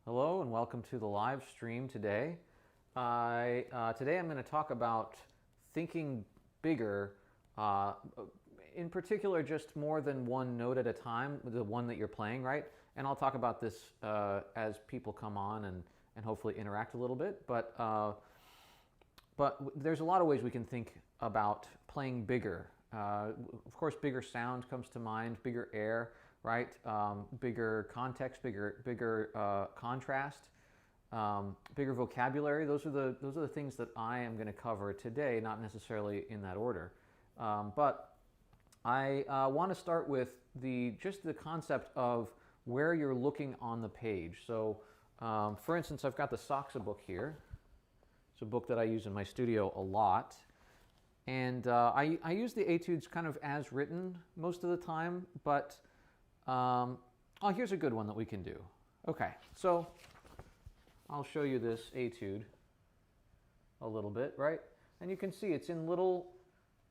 Hello and welcome to the live stream today. Today I'm going to talk about thinking bigger, in particular just more than one note at a time, the one that you're playing, right? And I'll talk about this as people come on and hopefully interact a little bit. But there's a lot of ways we can think about playing bigger. Of course, bigger sound comes to mind, bigger air, right? Bigger context, bigger contrast, bigger vocabulary. Those are the things that I am going to cover today, not necessarily in that order. But I want to start with just the concept of where you're looking on the page. So, for instance, I've got the Saxa book here. It's a book that I use in my studio a lot. And I use the etudes kind of as written most of the time, but oh, here's a good one that we can do. Okay, so I'll show you this etude a little bit, right? And you can see it's in little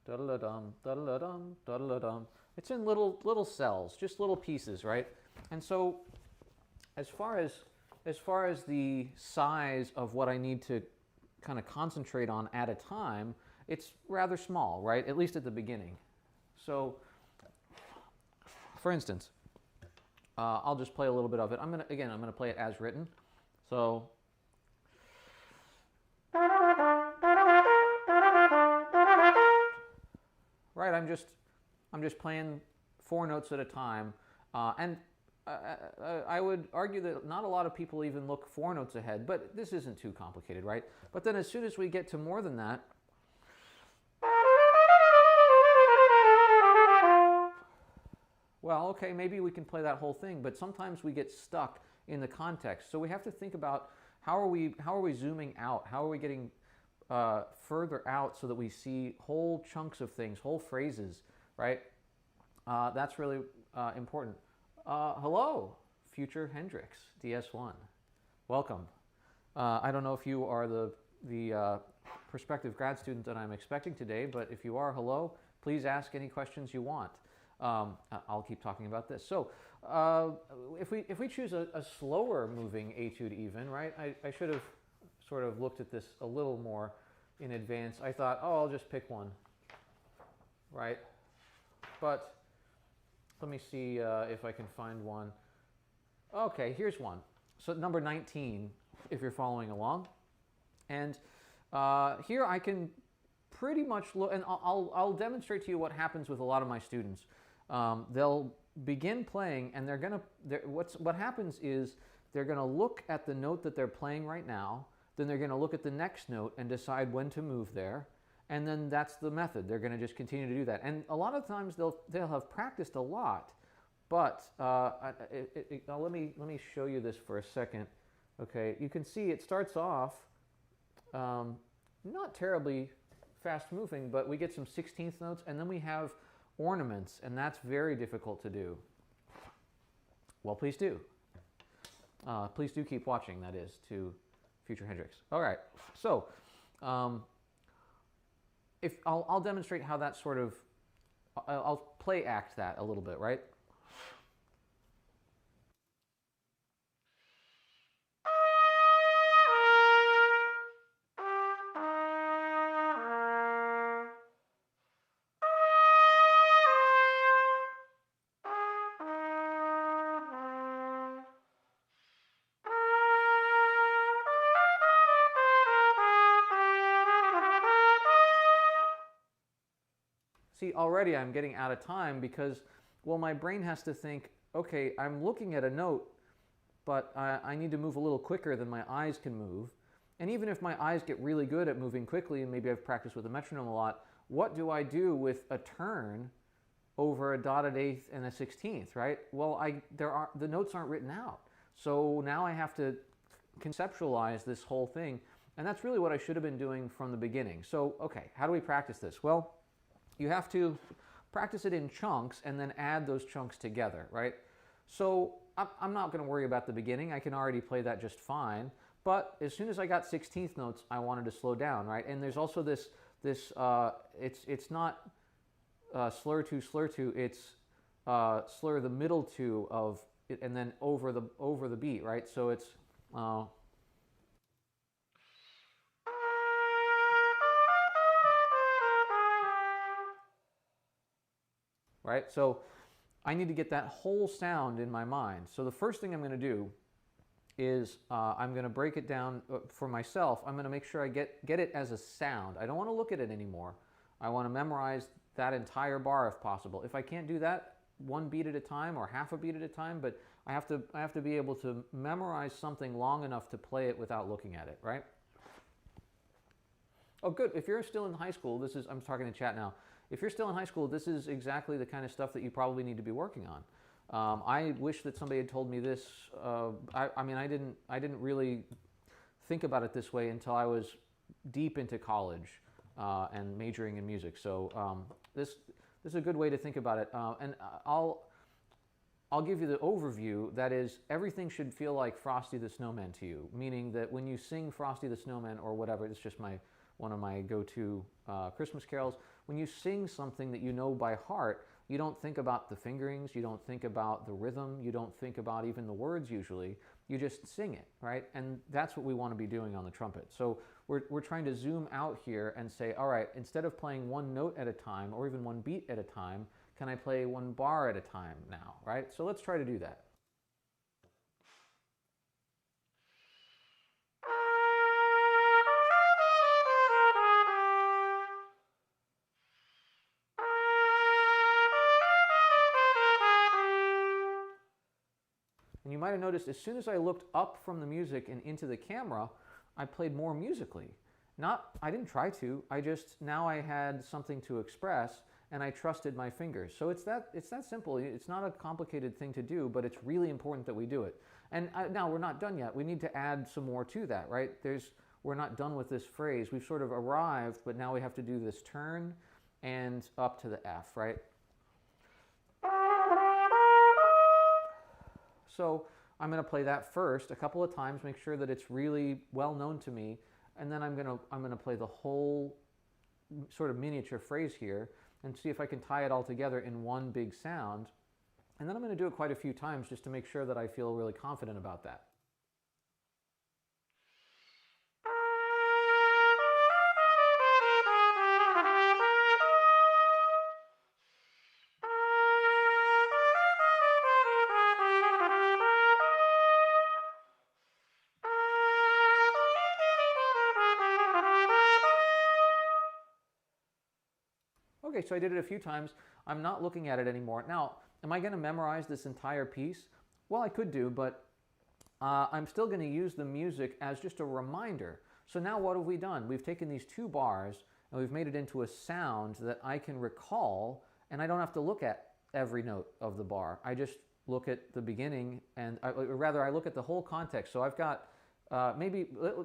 da-da-da-dum, da-da-da-dum, da-da-da-dum. It's in little cells, just little pieces, right? And so as far as the size of what I need to kind of concentrate on at a time, it's rather small, right? At least at the beginning. So, for instance, I'll just play a little bit of it. I'm gonna play it as written. So, right, I'm just playing 4 notes at a time, and I would argue that not a lot of people even look 4 notes ahead, but this isn't too complicated, right? But then as soon as we get to more than that, well, okay, maybe we can play that whole thing, but sometimes we get stuck in the context. So we have to think about how are we zooming out? How are we getting further out so that we see whole chunks of things, whole phrases, right? That's really important. Hello, future Hendrix, DS1. Welcome. I don't know if you are the prospective grad student that I'm expecting today, but if you are, hello, please ask any questions you want. I'll keep talking about this. So if we choose a slower moving etude even, right? I should have sort of looked at this a little more in advance. I thought, oh, I'll just pick one, right? But let me see if I can find one. Okay, here's one. So number 19, if you're following along. And here I can pretty much look, and I'll demonstrate to you what happens with a lot of my students. They'll begin playing, and what happens is they're going to look at the note that they're playing right now, then they're going to look at the next note and decide when to move there, and then that's the method. They're going to just continue to do that. And a lot of times they'll have practiced a lot, but let me show you this for a second. Okay, you can see it starts off not terribly fast moving, but we get some 16th notes, and then we have ornaments, and that's very difficult to do. Well, please do. Please do keep watching, that is, to Future Hendrix. All right, so if I'll demonstrate how that sort of, I'll play act that a little bit, right? See, already I'm getting out of time because, well, my brain has to think, okay, I'm looking at a note, but I need to move a little quicker than my eyes can move. And even if my eyes get really good at moving quickly, and maybe I've practiced with a metronome a lot, what do I do with a turn over a dotted eighth and a 16th, right? Well, the notes aren't written out. So now I have to conceptualize this whole thing. And that's really what I should have been doing from the beginning. So, okay, how do we practice this? Well, you have to practice it in chunks and then add those chunks together, right? So I'm not going to worry about the beginning. I can already play that just fine. But as soon as I got 16th notes, I wanted to slow down, right? And there's also this it's not slur two, it's slur the middle two of it, and then over the beat, right? So it's Uh, right? So I need to get that whole sound in my mind. So the first thing I'm going to do is I'm going to break it down for myself. I'm going to make sure I get it as a sound. I don't want to look at it anymore. I want to memorize that entire bar if possible. If I can't do that, one beat at a time or half a beat at a time, but I have to be able to memorize something long enough to play it without looking at it, right? Oh, good. If you're still in high school, I'm talking in chat now. If you're still in high school, this is exactly the kind of stuff that you probably need to be working on. I wish that somebody had told me this. I mean, I didn't really think about it this way until I was deep into college and majoring in music. So this is a good way to think about it. And I'll give you the overview. That is, everything should feel like Frosty the Snowman to you. Meaning that when you sing Frosty the Snowman or whatever, it's just one of my go-to Christmas carols. When you sing something that you know by heart, you don't think about the fingerings, you don't think about the rhythm, you don't think about even the words usually, you just sing it, right? And that's what we want to be doing on the trumpet. So we're trying to zoom out here and say, all right, instead of playing one note at a time or even one beat at a time, can I play one bar at a time now, right? So let's try to do that. And you might have noticed as soon as I looked up from the music and into the camera, I played more musically. I didn't try to, now I had something to express and I trusted my fingers. So it's that simple. It's not a complicated thing to do, but it's really important that we do it. And now we're not done yet. We need to add some more to that, right? We're not done with this phrase. We've sort of arrived, but now we have to do this turn and up to the F, right? So I'm going to play that first a couple of times, make sure that it's really well known to me, and then I'm going to play the whole sort of miniature phrase here and see if I can tie it all together in one big sound. And then I'm going to do it quite a few times just to make sure that I feel really confident about that. Okay, so I did it a few times. I'm not looking at it anymore. Now, am I going to memorize this entire piece? Well, I could do, but I'm still going to use the music as just a reminder. So now what have we done? We've taken these two bars and we've made it into a sound that I can recall, and I don't have to look at every note of the bar. I just look at the beginning, and I look at the whole context. So I've got,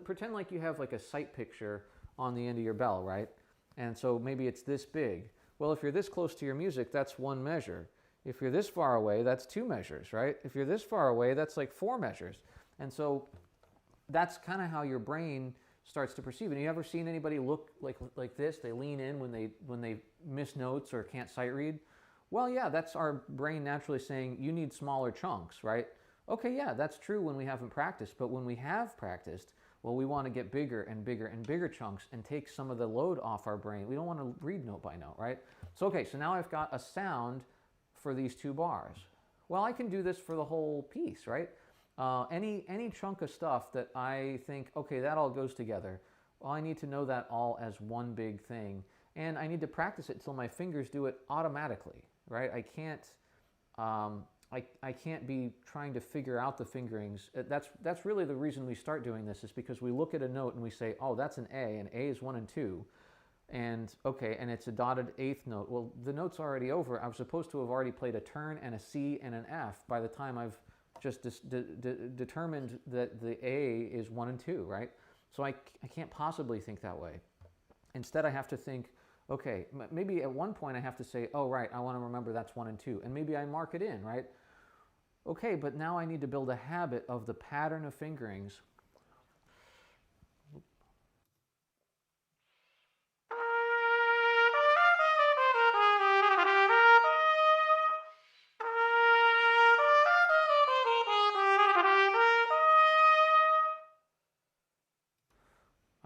pretend like you have like a sight picture on the end of your bell, right? And so maybe it's this big. Well, if you're this close to your music, that's one measure. If you're this far away, that's two measures, right? If you're this far away, that's like four measures. And so that's kind of how your brain starts to perceive it. And you ever seen anybody look like this? They lean in when they miss notes or can't sight read? Well, yeah, that's our brain naturally saying, you need smaller chunks, right? Okay, yeah, that's true when we haven't practiced. But when we have practiced, well, we want to get bigger and bigger and bigger chunks and take some of the load off our brain. We don't want to read note by note, right? So, okay, so now I've got a sound for these two bars. Well, I can do this for the whole piece, right? Any chunk of stuff that I think, okay, that all goes together. Well, I need to know that all as one big thing. And I need to practice it until my fingers do it automatically, right? I can't be trying to figure out the fingerings. That's really the reason we start doing this, is because we look at a note and we say, oh, that's an A, and A is 1 and 2. And okay, and it's a dotted eighth note. Well, the note's already over. I was supposed to have already played a turn and a C and an F by the time I've just determined that the A is 1 and 2, right? So I can't possibly think that way. Instead, I have to think, okay, maybe at one point I have to say, oh, right, I want to remember that's 1 and 2. And maybe I mark it in, right? Okay, but now I need to build a habit of the pattern of fingerings.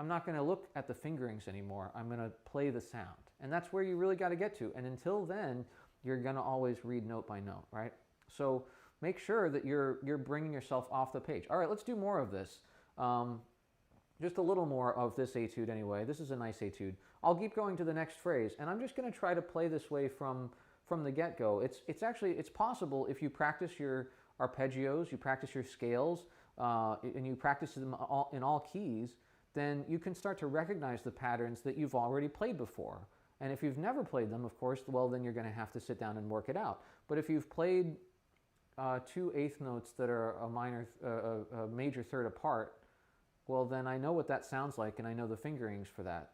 I'm not going to look at the fingerings anymore. I'm going to play the sound. And that's where you really got to get to. And until then, you're going to always read note by note, right? So make sure that you're bringing yourself off the page. All right, let's do more of this. Just a little more of this etude anyway. This is a nice etude. I'll keep going to the next phrase, and I'm just going to try to play this way from the get-go. It's possible if you practice your arpeggios, you practice your scales, and you practice them in all keys, then you can start to recognize the patterns that you've already played before. And if you've never played them, of course, well, then you're going to have to sit down and work it out. But if you've played two eighth notes that are a major third apart, well, then I know what that sounds like, and I know the fingerings for that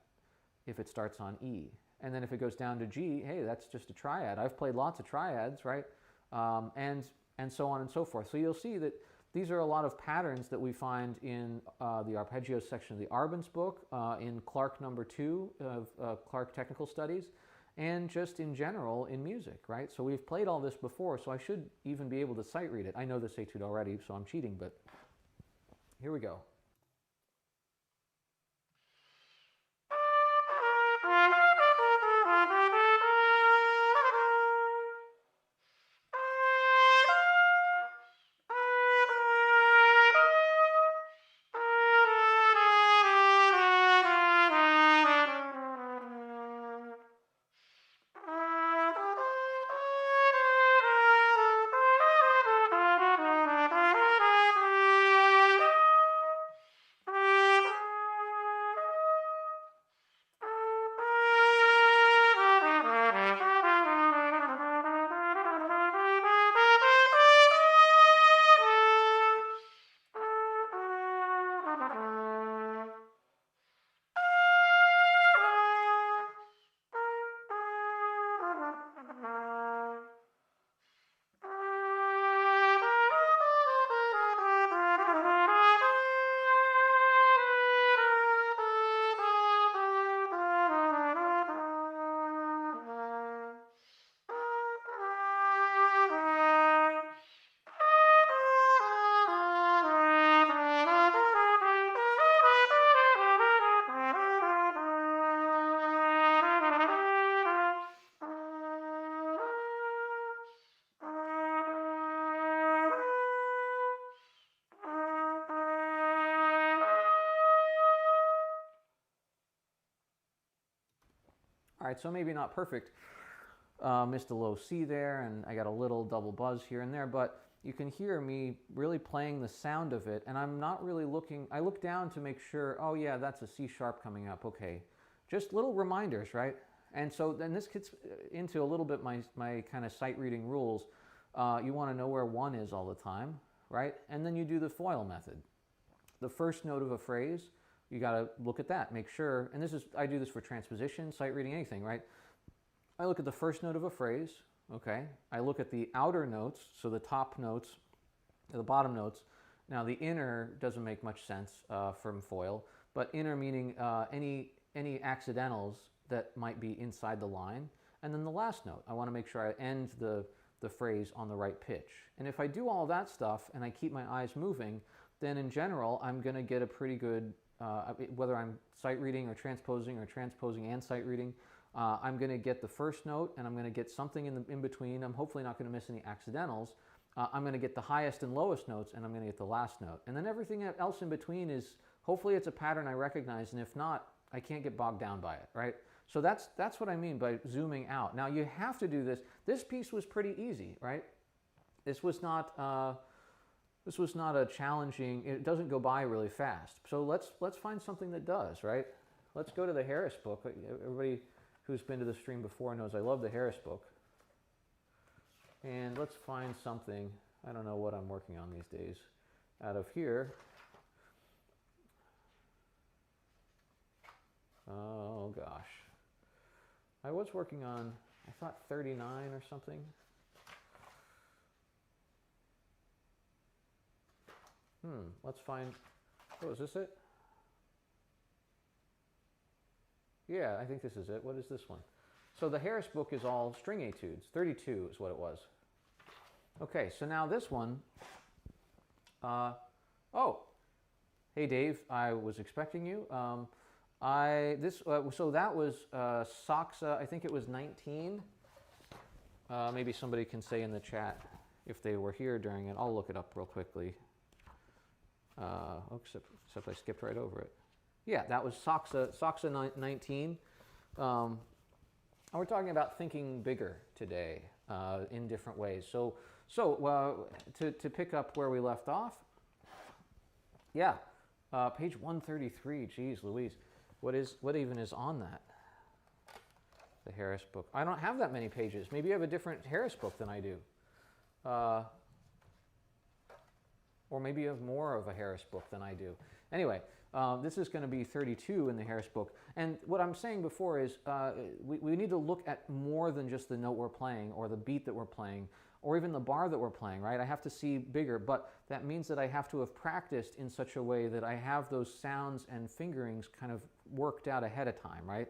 if it starts on E. And then if it goes down to G, hey, that's just a triad. I've played lots of triads, right? And so on and so forth. So you'll see that these are a lot of patterns that we find in the arpeggio section of the Arbenz book, in Clark number 2 of Clark Technical Studies, and just in general in music, right? So we've played all this before, so I should even be able to sight read it. I know this etude already, so I'm cheating, but here we go. All right, so maybe not perfect. Missed a low C there, and I got a little double buzz here and there, but you can hear me really playing the sound of it, and I'm not really looking. I look down to make sure, oh yeah, that's a C sharp coming up, okay. Just little reminders, right? And so then this gets into a little bit my kind of sight reading rules. You want to know where 1 is all the time, right? And then you do the foil method. The first note of a phrase, you got to look at that, make sure, and I do this for transposition, sight reading, anything, right? I look at the first note of a phrase, okay? I look at the outer notes, so the top notes, the bottom notes. Now the inner doesn't make much sense from foil, but inner meaning any accidentals that might be inside the line. And then the last note, I want to make sure I end the phrase on the right pitch. And if I do all that stuff and I keep my eyes moving, then in general, I'm going to get a pretty good, whether I'm sight reading or transposing and sight reading, I'm going to get the first note and I'm going to get something in between. I'm hopefully not going to miss any accidentals. I'm going to get the highest and lowest notes, and I'm going to get the last note. And then everything else in between is, hopefully it's a pattern I recognize, and if not, I can't get bogged down by it, right? So that's what I mean by zooming out. Now you have to do this. This piece was pretty easy, right? This was not a challenging, it doesn't go by really fast. So let's find something that does, right? Let's go to the Harris book. Everybody who's been to the stream before knows I love the Harris book. And let's find something, I don't know what I'm working on these days, out of here. Oh gosh. I was working on, I thought 39 or something. Let's find, oh, is this it? Yeah, I think this is it. What is this one? So the Harris book is all string etudes. 32 is what it was. Okay, so now this one, oh, Hey Dave, I was expecting you. So that was Soxa. I think it was 19. Maybe somebody can say in the chat if they were here during it. I'll look it up real quickly. Except I skipped right over it. Yeah, that was Soxa 19. And we're talking about thinking bigger today in different ways. So to pick up where we left off, yeah, page 133. Geez, Louise, what even is on that? The Harris book. I don't have that many pages. Maybe you have a different Harris book than I do. Or maybe you have more of a Harris book than I do. Anyway, this is going to be 32 in the Harris book. And what I'm saying before is we need to look at more than just the note we're playing or the beat that we're playing or even the bar that we're playing, right? I have to see bigger, but that means that I have to have practiced in such a way that I have those sounds and fingerings kind of worked out ahead of time, right?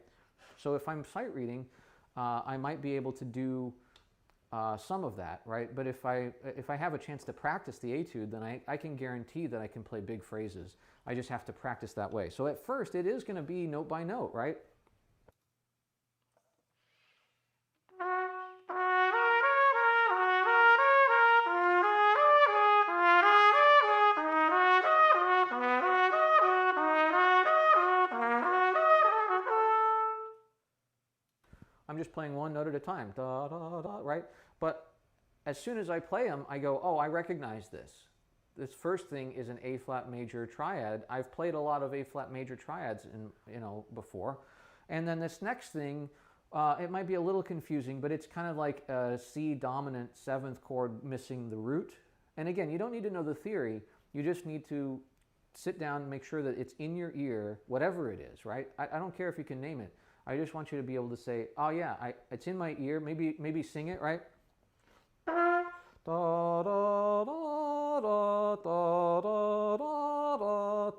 So if I'm sight reading, I might be able to do some of that, right? But if I have a chance to practice the etude, then I can guarantee that I can play big phrases. I just have to practice that way. So at first, it is going to be note by note, right? I'm just playing one note at a time, da, da, da, right? But as soon as I play them, I go, oh, I recognize this. This first thing is an A-flat major triad. I've played a lot of A-flat major triads before. And then this next thing, it might be a little confusing, but it's kind of like a C dominant 7th chord missing the root. And again, you don't need to know the theory. You just need to sit down and make sure that it's in your ear, whatever it is, right? I don't care if you can name it. I just want you to be able to say, oh yeah, it's in my ear. Maybe sing it, right? Da, da, da, da, da, da, da, da, da,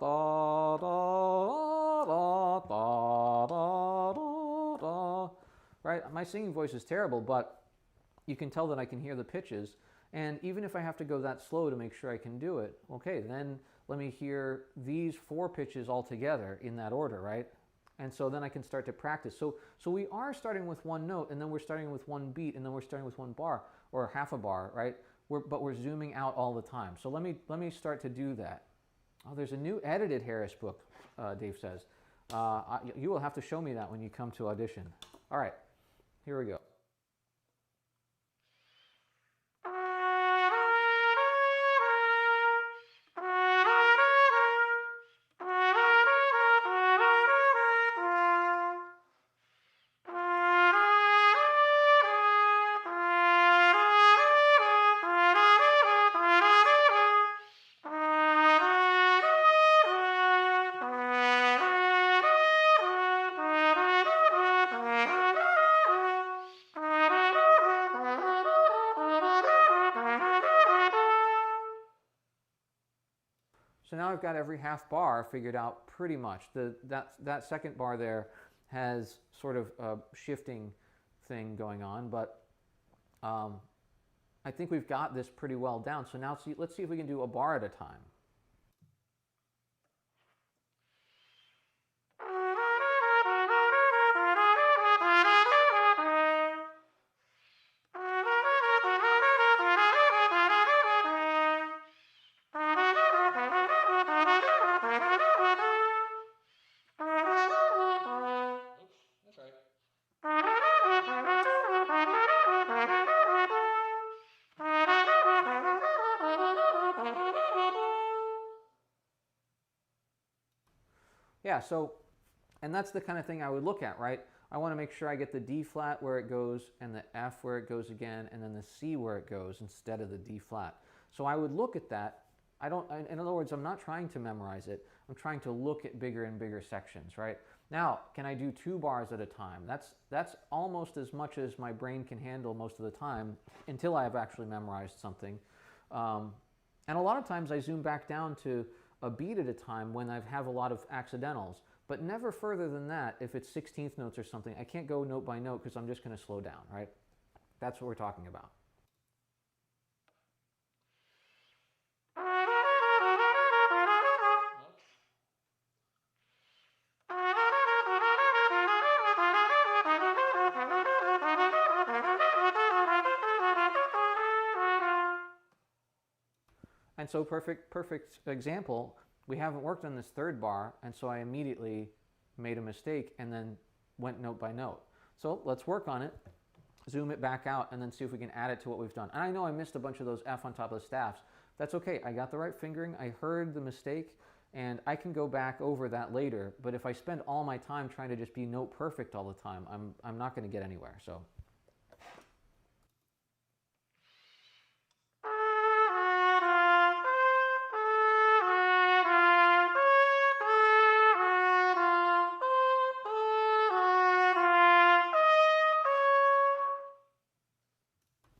da, da, da. Right? My singing voice is terrible, but you can tell that I can hear the pitches. And even if I have to go that slow to make sure I can do it, okay, then let me hear these 4 pitches all together in that order, right? And so then I can start to practice. So we are starting with one note, and then we're starting with one beat, and then we're starting with one bar, or half a bar, right? But we're zooming out all the time. So let me start to do that. Oh, there's a new edited Harris book, Dave says. You will have to show me that when you come to audition. All right, here we go. So now I've got every half bar figured out pretty much. That second bar there has sort of a shifting thing going on, but I think we've got this pretty well down. So now let's see if we can do a bar at a time. Yeah, so, and that's the kind of thing I would look at, right? I want to make sure I get the D flat where it goes and the F where it goes again and then the C where it goes instead of the D flat. So I would look at that. In other words, I'm not trying to memorize it. I'm trying to look at bigger and bigger sections, right? Now, can I do 2 bars at a time? That's almost as much as my brain can handle most of the time until I have actually memorized something. And a lot of times I zoom back down to a beat at a time when I have a lot of accidentals, but never further than that. If it's 16th notes or something, I can't go note by note because I'm just going to slow down, right? That's what we're talking about. so perfect example, we haven't worked on this third bar, and so I immediately made a mistake and then went note by note. So let's work on it, zoom it back out, and then see if we can add it to what we've done. And I know I missed a bunch of those F on top of the staffs. That's okay. I got the right fingering. I heard the mistake, and I can go back over that later. But if I spend all my time trying to just be note perfect all the time, I'm not going to get anywhere. So.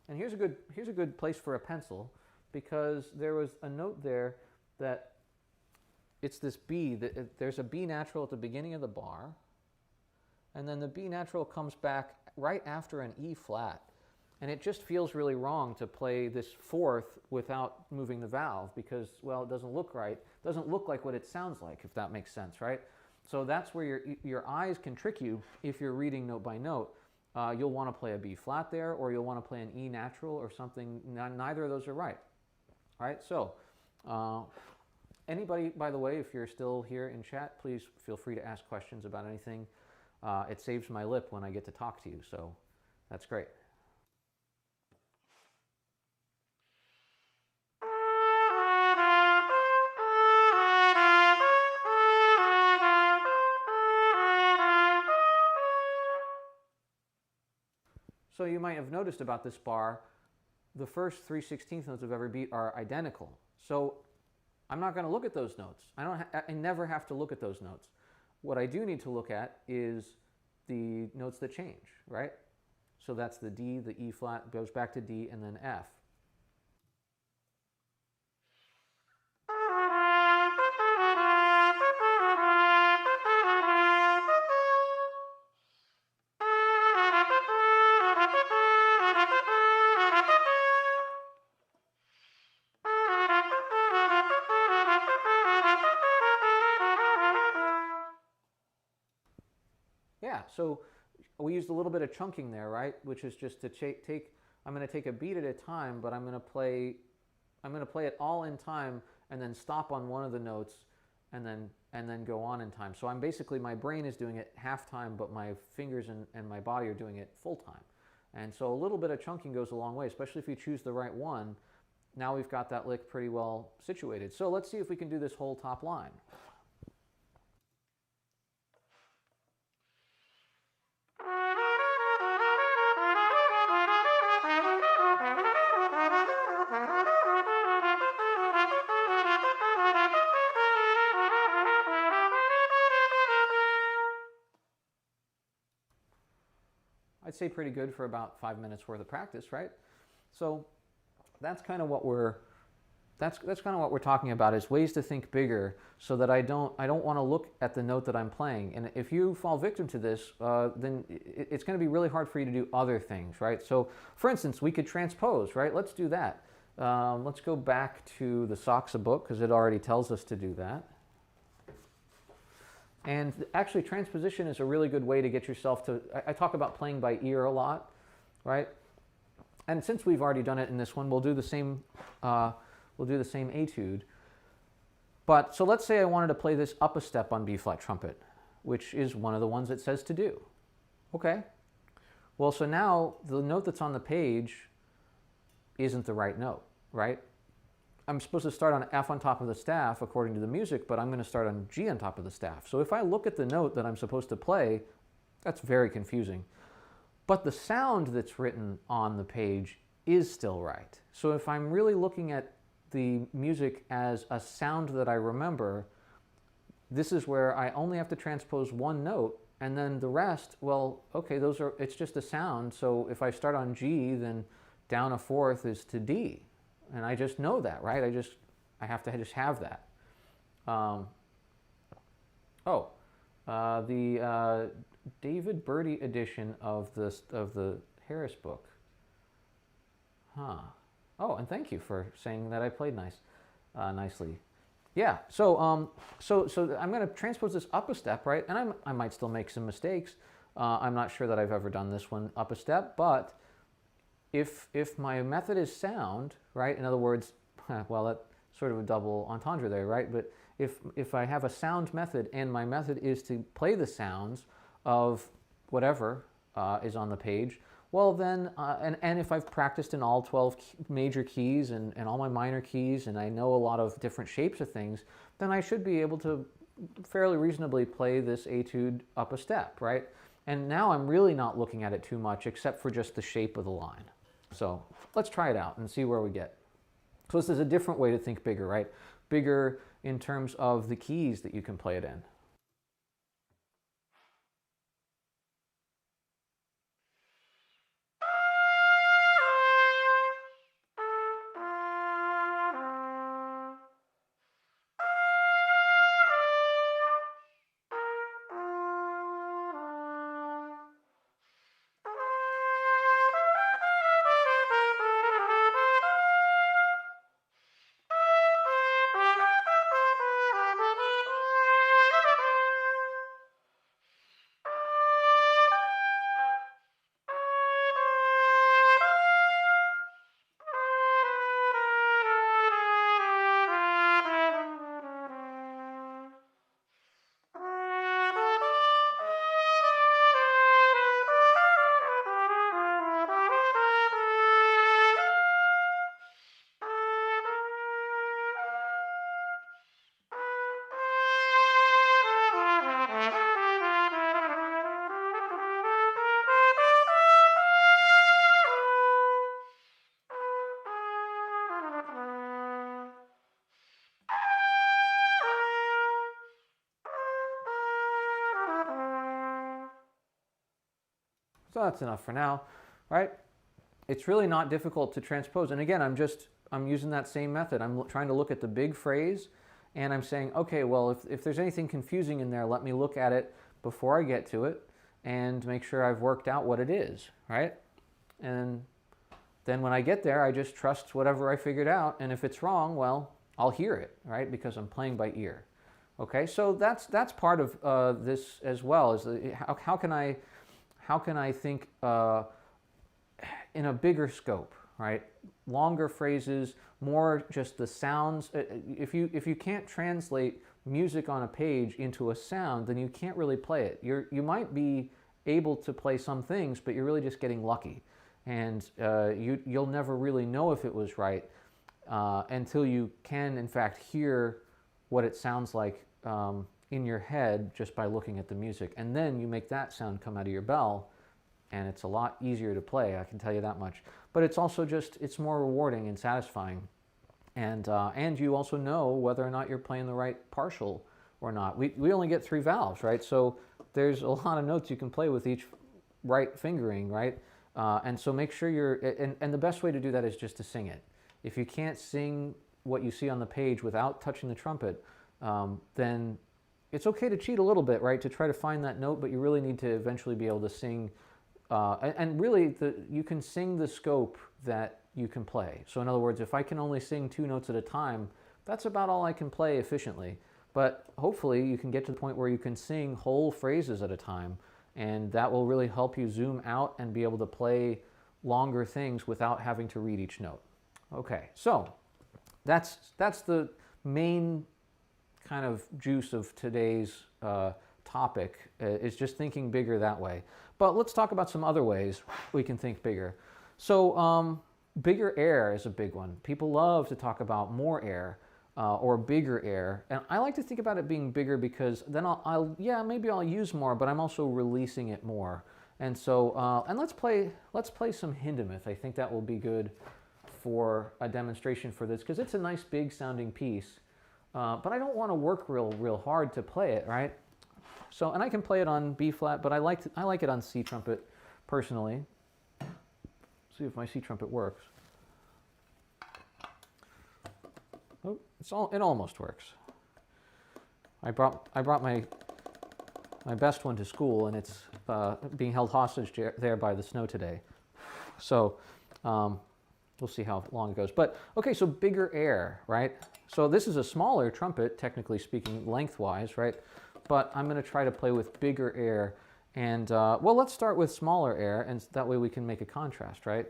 And here's a good place for a pencil, because there was a note there that it's this B, there's a B natural at the beginning of the bar, and then the B natural comes back right after an E flat. And it just feels really wrong to play this fourth without moving the valve, because, well, it doesn't look right. It doesn't look like what it sounds like, if that makes sense, right? So that's where your eyes can trick you if you're reading note by note. You'll want to play a B flat there, or you'll want to play an E natural or something. Neither of those are right. All right, so anybody, by the way, if you're still here in chat, please feel free to ask questions about anything. It saves my lip when I get to talk to you, so that's great. So you might have noticed about this bar, the first 3/16 notes of every beat are identical. So I'm not going to look at those notes. I never have to look at those notes. What I do need to look at is the notes that change, right? So that's the D, the E flat, goes back to D, and then F. Yeah, so we used a little bit of chunking there, right? Which is just to take, I'm going to take a beat at a time, but I'm going to play it all in time and then stop on one of the notes and then go on in time. So I'm basically, my brain is doing it half time, but my fingers and my body are doing it full time. And so a little bit of chunking goes a long way, especially if you choose the right one. Now we've got that lick pretty well situated. So let's see if we can do this whole top line. I'd say pretty good for about 5 minutes worth of practice, right? So that's kind of what we're talking about, is ways to think bigger, so that I don't want to look at the note that I'm playing. And if you fall victim to this, then it's going to be really hard for you to do other things, right? So for instance, we could transpose, right? Let's do that. Let's go back to the Saxa book, because it already tells us to do that. And actually, transposition is a really good way to get yourself to, I talk about playing by ear a lot, right? And since we've already done it in this one, we'll do the same etude. But so let's say I wanted to play this up a step on B flat trumpet, which is one of the ones it says to do. Okay. Well, so now the note that's on the page isn't the right note, right? I'm supposed to start on F on top of the staff according to the music, but I'm going to start on G on top of the staff. So if I look at the note that I'm supposed to play, that's very confusing. But the sound that's written on the page is still right. So if I'm really looking at the music as a sound that I remember, this is where I only have to transpose one note, and then the rest, well, okay, it's just a sound. So if I start on G, then down a fourth is to D. And I just know that, right? I have to just have that. The David Birdie edition of the Harris book. Huh. Oh, and thank you for saying that I played nicely. Yeah. So I'm going to transpose this up a step, right? And I might still make some mistakes. I'm not sure that I've ever done this one up a step, but if my method is sound, right? In other words, well, that sort of a double entendre there, right? But if I have a sound method and my method is to play the sounds of whatever is on the page, well then, and if I've practiced in all 12 major keys and all my minor keys, and I know a lot of different shapes of things, then I should be able to fairly reasonably play this etude up a step, right? And now I'm really not looking at it too much except for just the shape of the line. So let's try it out and see where we get. So this is a different way to think bigger, right? Bigger in terms of the keys that you can play it in. So that's enough for now, right? It's really not difficult to transpose. And again, I'm using that same method. I'm trying to look at the big phrase and I'm saying, okay, well, if there's anything confusing in there, let me look at it before I get to it and make sure I've worked out what it is, right? And then when I get there, I just trust whatever I figured out. And if it's wrong, well, I'll hear it, right? Because I'm playing by ear. Okay, so that's part of this as well. Is how can I think in a bigger scope, right? Longer phrases, more just the sounds. If you can't translate music on a page into a sound, then you can't really play it. You might be able to play some things, but you're really just getting lucky, and you'll never really know if it was right until you can, in fact, hear what it sounds like in your head just by looking at the music, and then you make that sound come out of your bell, and it's a lot easier to play, I can tell you that much. But it's also it's more rewarding and satisfying, and you also know whether or not you're playing the right partial or not. We only get 3 valves, right? So there's a lot of notes you can play with each right fingering, right? And so make sure and the best way to do that is just to sing it. If you can't sing what you see on the page without touching the trumpet, then it's okay to cheat a little bit, right? To try to find that note, but you really need to eventually be able to sing. And really, you can sing the scope that you can play. So in other words, if I can only sing 2 notes at a time, that's about all I can play efficiently. But hopefully you can get to the point where you can sing whole phrases at a time, and that will really help you zoom out and be able to play longer things without having to read each note. Okay, so that's the main kind of juice of today's topic, is just thinking bigger that way. But let's talk about some other ways we can think bigger. So bigger air is a big one. People love to talk about more air or bigger air, and I like to think about it being bigger because then maybe I'll use more, but I'm also releasing it more. And so and let's play some Hindemith. I think that will be good for a demonstration for this because it's a nice big sounding piece, but I don't want to work real hard to play it, right? So, and I can play it on B flat, but I like it on C trumpet personally. See if my C trumpet works. Oh, it almost works. I brought my best one to school, and it's being held hostage there by the snow today. So we'll see how long it goes. But okay, so bigger air, right? So this is a smaller trumpet, technically speaking, lengthwise, right? But I'm going to try to play with bigger air. And, well, let's start with smaller air, and that way we can make a contrast, right?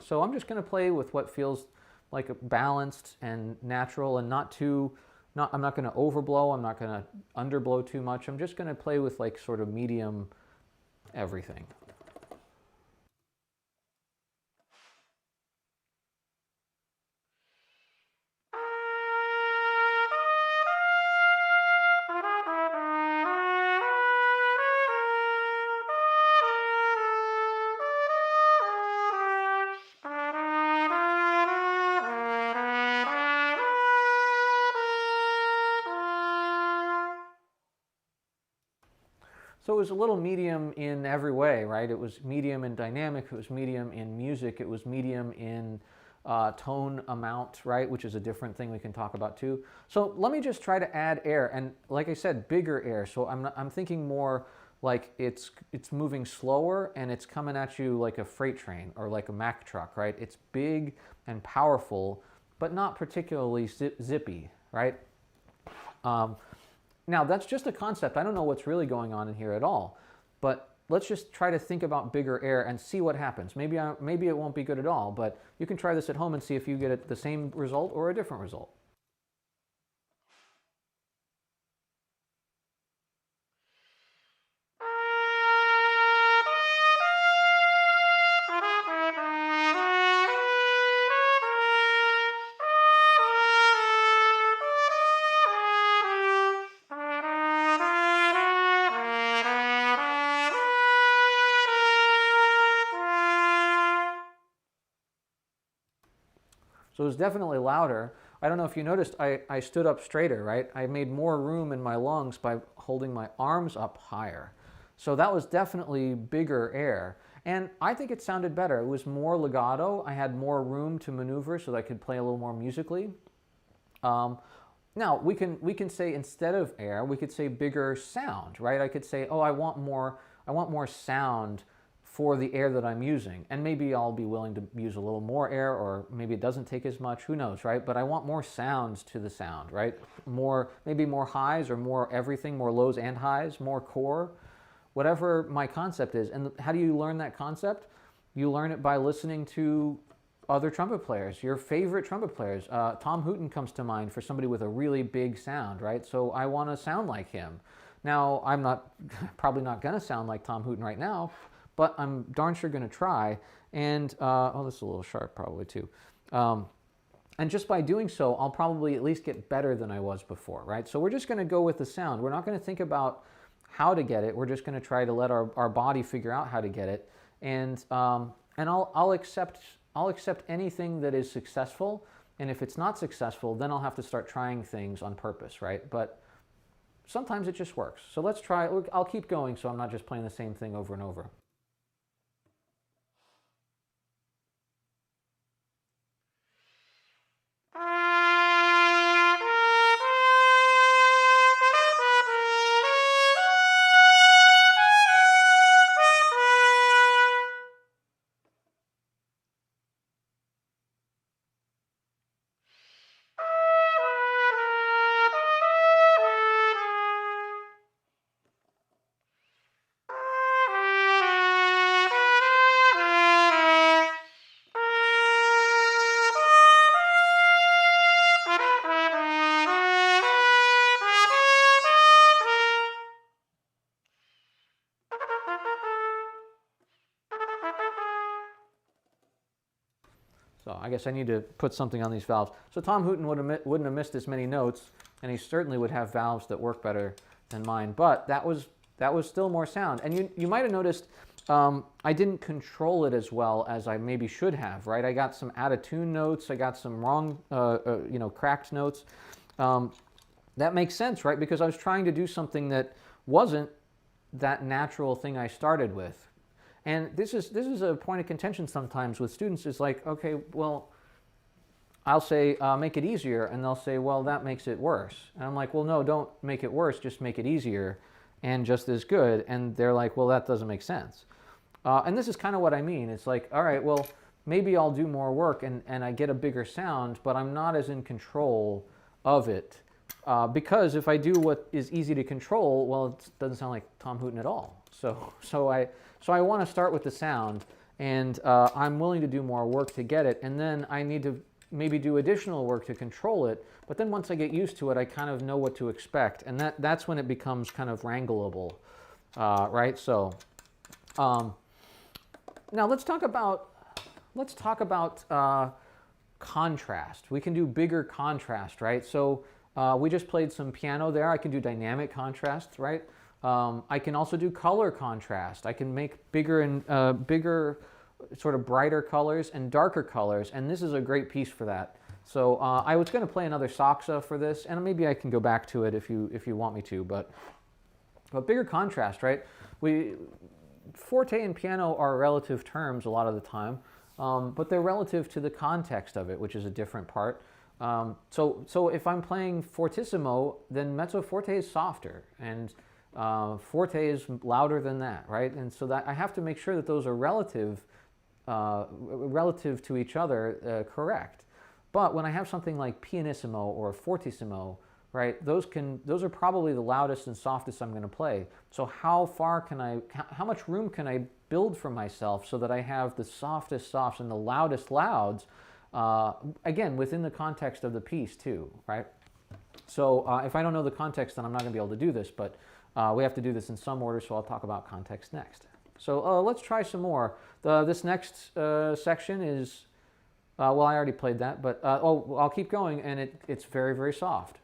So I'm just going to play with what feels like balanced and natural and not too, I'm not going to overblow, I'm not going to underblow too much. I'm just going to play with like sort of medium everything. So it was a little medium in every way, right? It was medium in dynamic, it was medium in music, it was medium in tone amount, right? Which is a different thing we can talk about too. So let me just try to add air, and like I said, bigger air. So I'm thinking more like it's moving slower and it's coming at you like a freight train or like a Mack truck, right? It's big and powerful, but not particularly zippy, right? Now, that's just a concept. I don't know what's really going on in here at all. But let's just try to think about bigger air and see what happens. Maybe it won't be good at all, but you can try this at home and see if you get the same result or a different result. So it was definitely louder. I don't know if you noticed, I stood up straighter, right? I made more room in my lungs by holding my arms up higher. So that was definitely bigger air. And I think it sounded better. It was more legato. I had more room to maneuver so that I could play a little more musically. Now, we can say instead of air, we could say bigger sound, right? I could say, oh, I want more sound for the air that I'm using. And maybe I'll be willing to use a little more air, or maybe it doesn't take as much, who knows, right? But I want more sounds to the sound, right? Maybe more highs or more everything, more lows and highs, more core, whatever my concept is. And how do you learn that concept? You learn it by listening to other trumpet players, your favorite trumpet players. Tom Hooten comes to mind for somebody with a really big sound, right? So I want to sound like him. Now, I'm probably not going to sound like Tom Hooten right now, but I'm darn sure going to try. And, oh, this is a little sharp probably too. And just by doing so, I'll probably at least get better than I was before, right? So we're just going to go with the sound. We're not going to think about how to get it. We're just going to try to let our body figure out how to get it. And I'll accept anything that is successful. And if it's not successful, then I'll have to start trying things on purpose, right? But sometimes it just works. So let's try. I'll keep going so I'm not just playing the same thing over and over. So I guess I need to put something on these valves. So Tom Hooten wouldn't have missed as many notes, and he certainly would have valves that work better than mine. But that was still more sound. And you might have noticed I didn't control it as well as I maybe should have, right? I got some out of tune notes. I got some wrong, cracked notes. That makes sense, right? Because I was trying to do something that wasn't that natural thing I started with. And this is a point of contention sometimes with students. Is like, okay, well, I'll say, make it easier. And they'll say, well, that makes it worse. And I'm like, well, no, don't make it worse. Just make it easier and just as good. And they're like, well, that doesn't make sense. And this is kind of what I mean. It's like, all right, well, maybe I'll do more work and I get a bigger sound, but I'm not as in control of it. Because if I do what is easy to control, well, it doesn't sound like Tom Hooten at all. So I want to start with the sound, and I'm willing to do more work to get it, and then I need to maybe do additional work to control it, but then once I get used to it, I kind of know what to expect, and that's when it becomes kind of wrangleable, right? So now let's talk about contrast. We can do bigger contrast, right? So we just played some piano there. I can do dynamic contrast, right? I can also do color contrast. I can make bigger and bigger, sort of brighter colors and darker colors, and this is a great piece for that. So I was going to play another saxa for this, and maybe I can go back to it if you want me to. But bigger contrast, right? Forte and piano are relative terms a lot of the time, but they're relative to the context of it, which is a different part. So if I'm playing fortissimo, then mezzo forte is softer, and forte is louder than that, right? And so that I have to make sure that those are relative to each other, correct. But when I have something like pianissimo or fortissimo, right, those are probably the loudest and softest I'm going to play. So how much room can I build for myself so that I have the softest softs and the loudest louds, again, within the context of the piece too, right? So if I don't know the context, then I'm not going to be able to do this, but we have to do this in some order, so I'll talk about context next. So let's try some more. This next section is, well, I already played that, but I'll keep going, and it's very, very soft.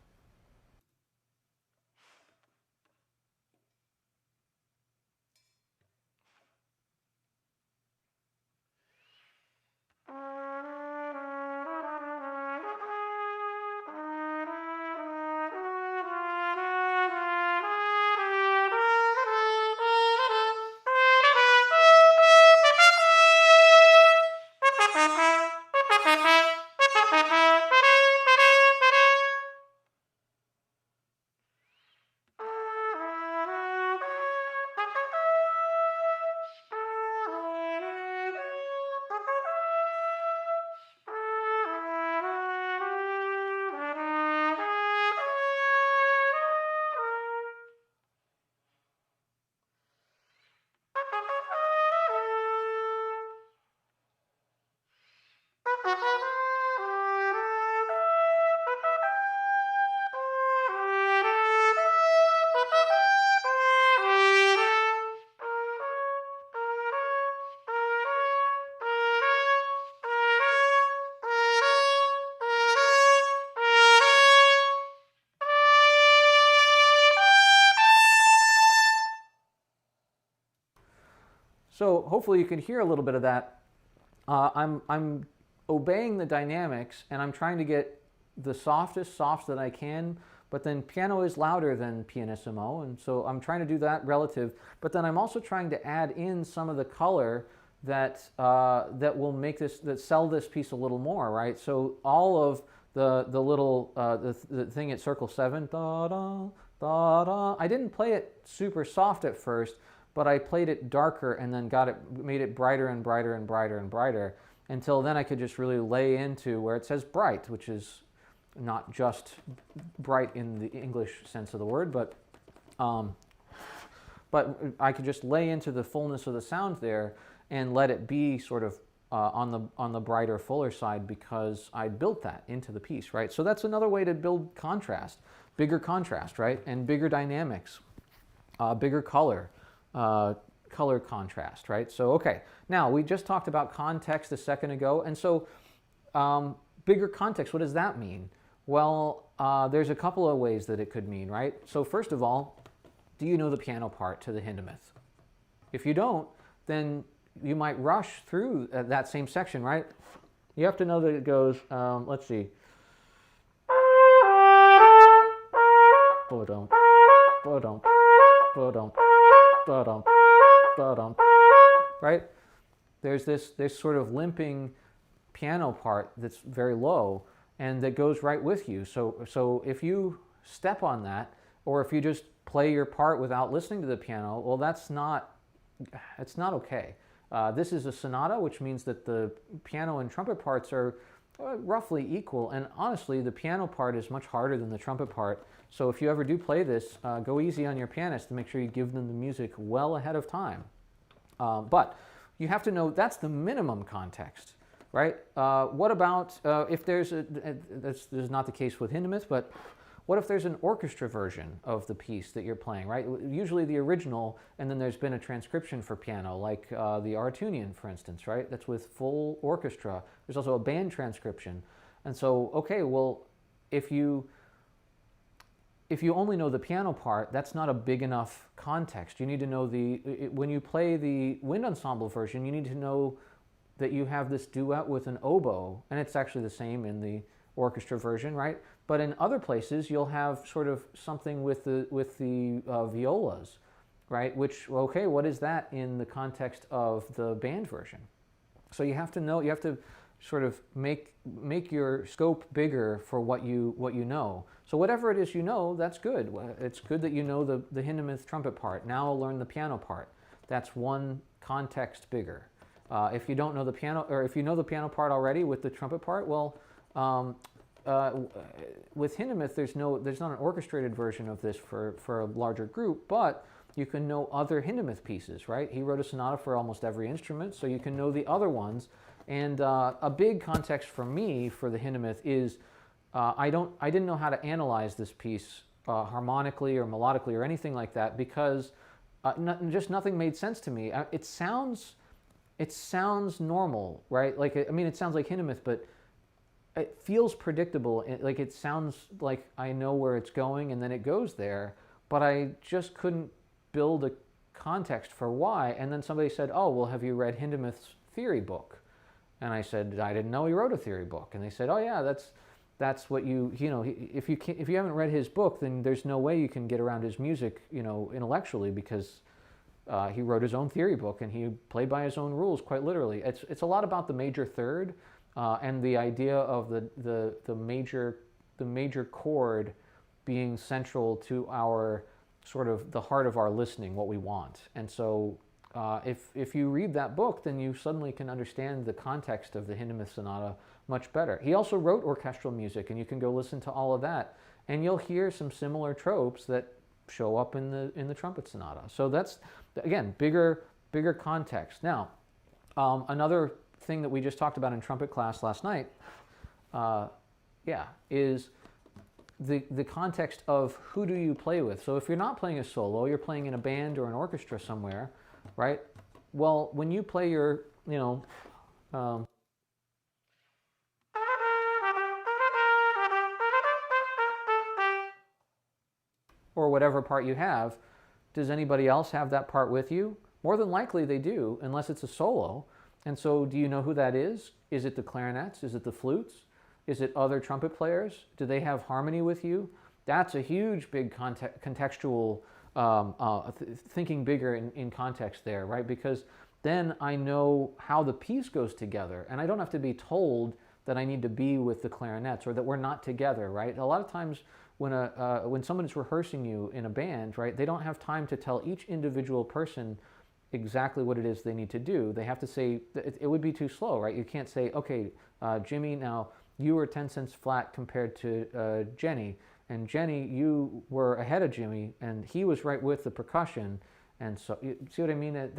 So hopefully you can hear a little bit of that. I'm obeying the dynamics, and I'm trying to get the softest softs that I can, but then piano is louder than pianissimo, and so I'm trying to do that relative, but then I'm also trying to add in some of the color that will make that sell this piece a little more, right? So all of the little the thing at circle 7, da da da da, I didn't play it super soft at first, but I played it darker and then made it brighter and brighter and brighter and brighter, until then I could just really lay into where it says bright, which is not just bright in the English sense of the word, but I could just lay into the fullness of the sound there and let it be sort of on the brighter, fuller side, because I built that into the piece, right? So that's another way to build contrast, bigger contrast, right? And bigger dynamics, bigger color contrast, right? So, okay, now we just talked about context a second ago, and so bigger context, what does that mean? Well, there's a couple of ways that it could mean, right? So first of all, do you know the piano part to the Hindemith? If you don't, then you might rush through that same section, right? You have to know that it goes, let's see. Ba-dum, ba-dum, ba-dum, ba-dum, ba-dum, right? There's this sort of limping piano part that's very low and that goes right with you. So if you step on that, or if you just play your part without listening to the piano, well, it's not okay. This is a sonata, which means that the piano and trumpet parts are roughly equal, and honestly, the piano part is much harder than the trumpet part. So if you ever do play this, go easy on your pianist to make sure you give them the music well ahead of time. But you have to know that's the minimum context, right? What about if there's this is not the case with Hindemith, but what if there's an orchestra version of the piece that you're playing, right? Usually the original, and then there's been a transcription for piano, like the Artunian, for instance, right? That's with full orchestra. There's also a band transcription. And so, okay, well, if you only know the piano part, that's not a big enough context. You need to know when you play the wind ensemble version, you need to know that you have this duet with an oboe, and it's actually the same in the orchestra version, right? But in other places, you'll have sort of something with the violas, right? Which, okay, what is that in the context of the band version? So you have to know, you have to sort of make your scope bigger for what you know. So whatever it is you know, that's good. It's good that you know the Hindemith trumpet part. Now I'll learn the piano part. That's one context bigger. If you don't know the piano, or if you know the piano part already with the trumpet part, well, with Hindemith, there's not an orchestrated version of this for a larger group, but you can know other Hindemith pieces, right? He wrote a sonata for almost every instrument, so you can know the other ones. And a big context for me for the Hindemith is I didn't know how to analyze this piece harmonically or melodically or anything like that, because just nothing made sense to me. It sounds normal, right? Like, I mean, it sounds like Hindemith, but it feels predictable. Like, it sounds like I know where it's going, and then it goes there, but I just couldn't build a context for why. And then somebody said, oh, well, have you read Hindemith's theory book? And I said, I didn't know he wrote a theory book. And they said, oh yeah, that's what you know, if you haven't read his book, then there's no way you can get around his music, you know, intellectually, because he wrote his own theory book and he played by his own rules, quite literally. It's a lot about the major third and the idea of the major chord being central to our sort of the heart of our listening, what we want. And so if you read that book, then you suddenly can understand the context of the Hindemith Sonata much better. He also wrote orchestral music, and you can go listen to all of that, and you'll hear some similar tropes that show up in the trumpet sonata. So that's, again, bigger context. Now, another thing that we just talked about in trumpet class last night, is the context of who do you play with. So if you're not playing a solo, you're playing in a band or an orchestra somewhere, right? Well, when you play your, you know, or whatever part you have, does anybody else have that part with you? More than likely they do, unless it's a solo. And so do you know who that is? Is it the clarinets? Is it the flutes? Is it other trumpet players? Do they have harmony with you? That's a huge, big contextual, thinking bigger in context there, right? Because then I know how the piece goes together, and I don't have to be told that I need to be with the clarinets or that we're not together, right? A lot of times when someone is rehearsing you in a band, right, they don't have time to tell each individual person exactly what it is they need to do. They have to say, it would be too slow, right? You can't say, okay, Jimmy, now you were 10 cents flat compared to Jenny, and Jenny, you were ahead of Jimmy, and he was right with the percussion. And so, you see what I mean?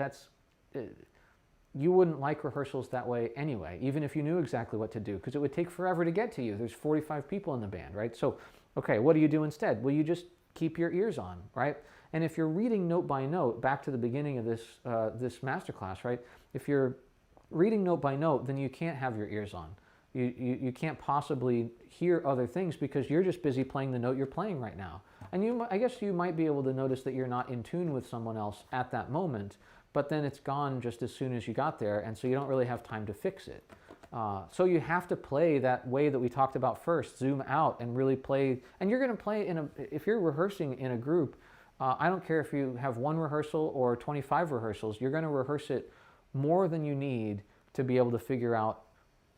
You wouldn't like rehearsals that way anyway, even if you knew exactly what to do, because it would take forever to get to you. There's 45 people in the band, right? So, okay, what do you do instead? Well, you just keep your ears on, right? And if you're reading note by note, back to the beginning of this masterclass, right? If you're reading note by note, then you can't have your ears on. You can't possibly hear other things because you're just busy playing the note you're playing right now. And I guess you might be able to notice that you're not in tune with someone else at that moment, but then it's gone just as soon as you got there, and so you don't really have time to fix it. So you have to play that way that we talked about first, zoom out and really play. And you're going to play if you're rehearsing in a group, I don't care if you have one rehearsal or 25 rehearsals, you're going to rehearse it more than you need to be able to figure out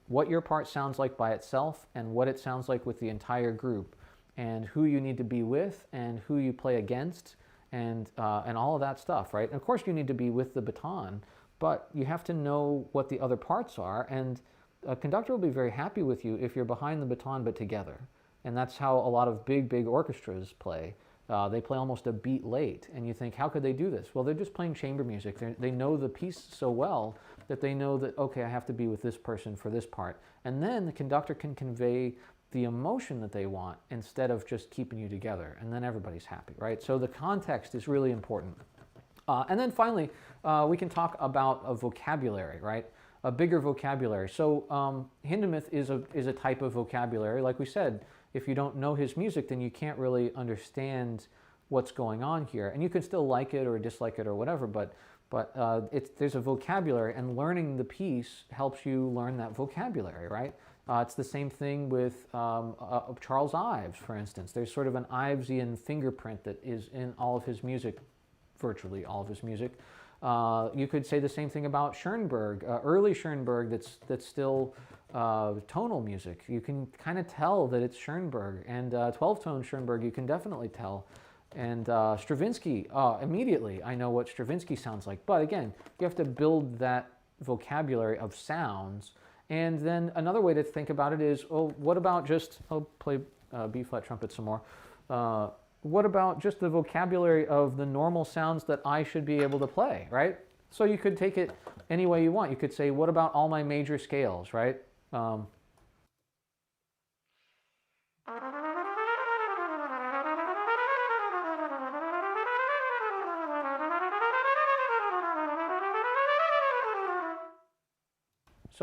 what your part sounds like by itself and what it sounds like with the entire group, and who you need to be with and who you play against, and all of that stuff, right? And of course you need to be with the baton, but you have to know what the other parts are, and a conductor will be very happy with you if you're behind the baton but together. And that's how a lot of big orchestras play. They play almost a beat late, and you think, how could they do this? Well, they're just playing chamber music. They know the piece so well that they know that, okay, I have to be with this person for this part. And then the conductor can convey the emotion that they want instead of just keeping you together, and then everybody's happy, right? So the context is really important. And then finally, we can talk about a vocabulary, right? A bigger vocabulary. So Hindemith is a type of vocabulary. Like we said, if you don't know his music, then you can't really understand what's going on here. And you can still like it or dislike it or whatever, but there's a vocabulary, and learning the piece helps you learn that vocabulary, right? It's the same thing with Charles Ives, for instance. There's sort of an Ivesian fingerprint that is in all of his music, virtually all of his music. You could say the same thing about Schoenberg, early Schoenberg that's still tonal music. You can kind of tell that it's Schoenberg, and 12-tone Schoenberg you can definitely tell. And Stravinsky, immediately I know what Stravinsky sounds like. But again, you have to build that vocabulary of sounds. And then another way to think about it is, oh, what about just, I'll play B-flat trumpet some more. What about just the vocabulary of the normal sounds that I should be able to play, right? So you could take it any way you want. You could say, what about all my major scales, right? So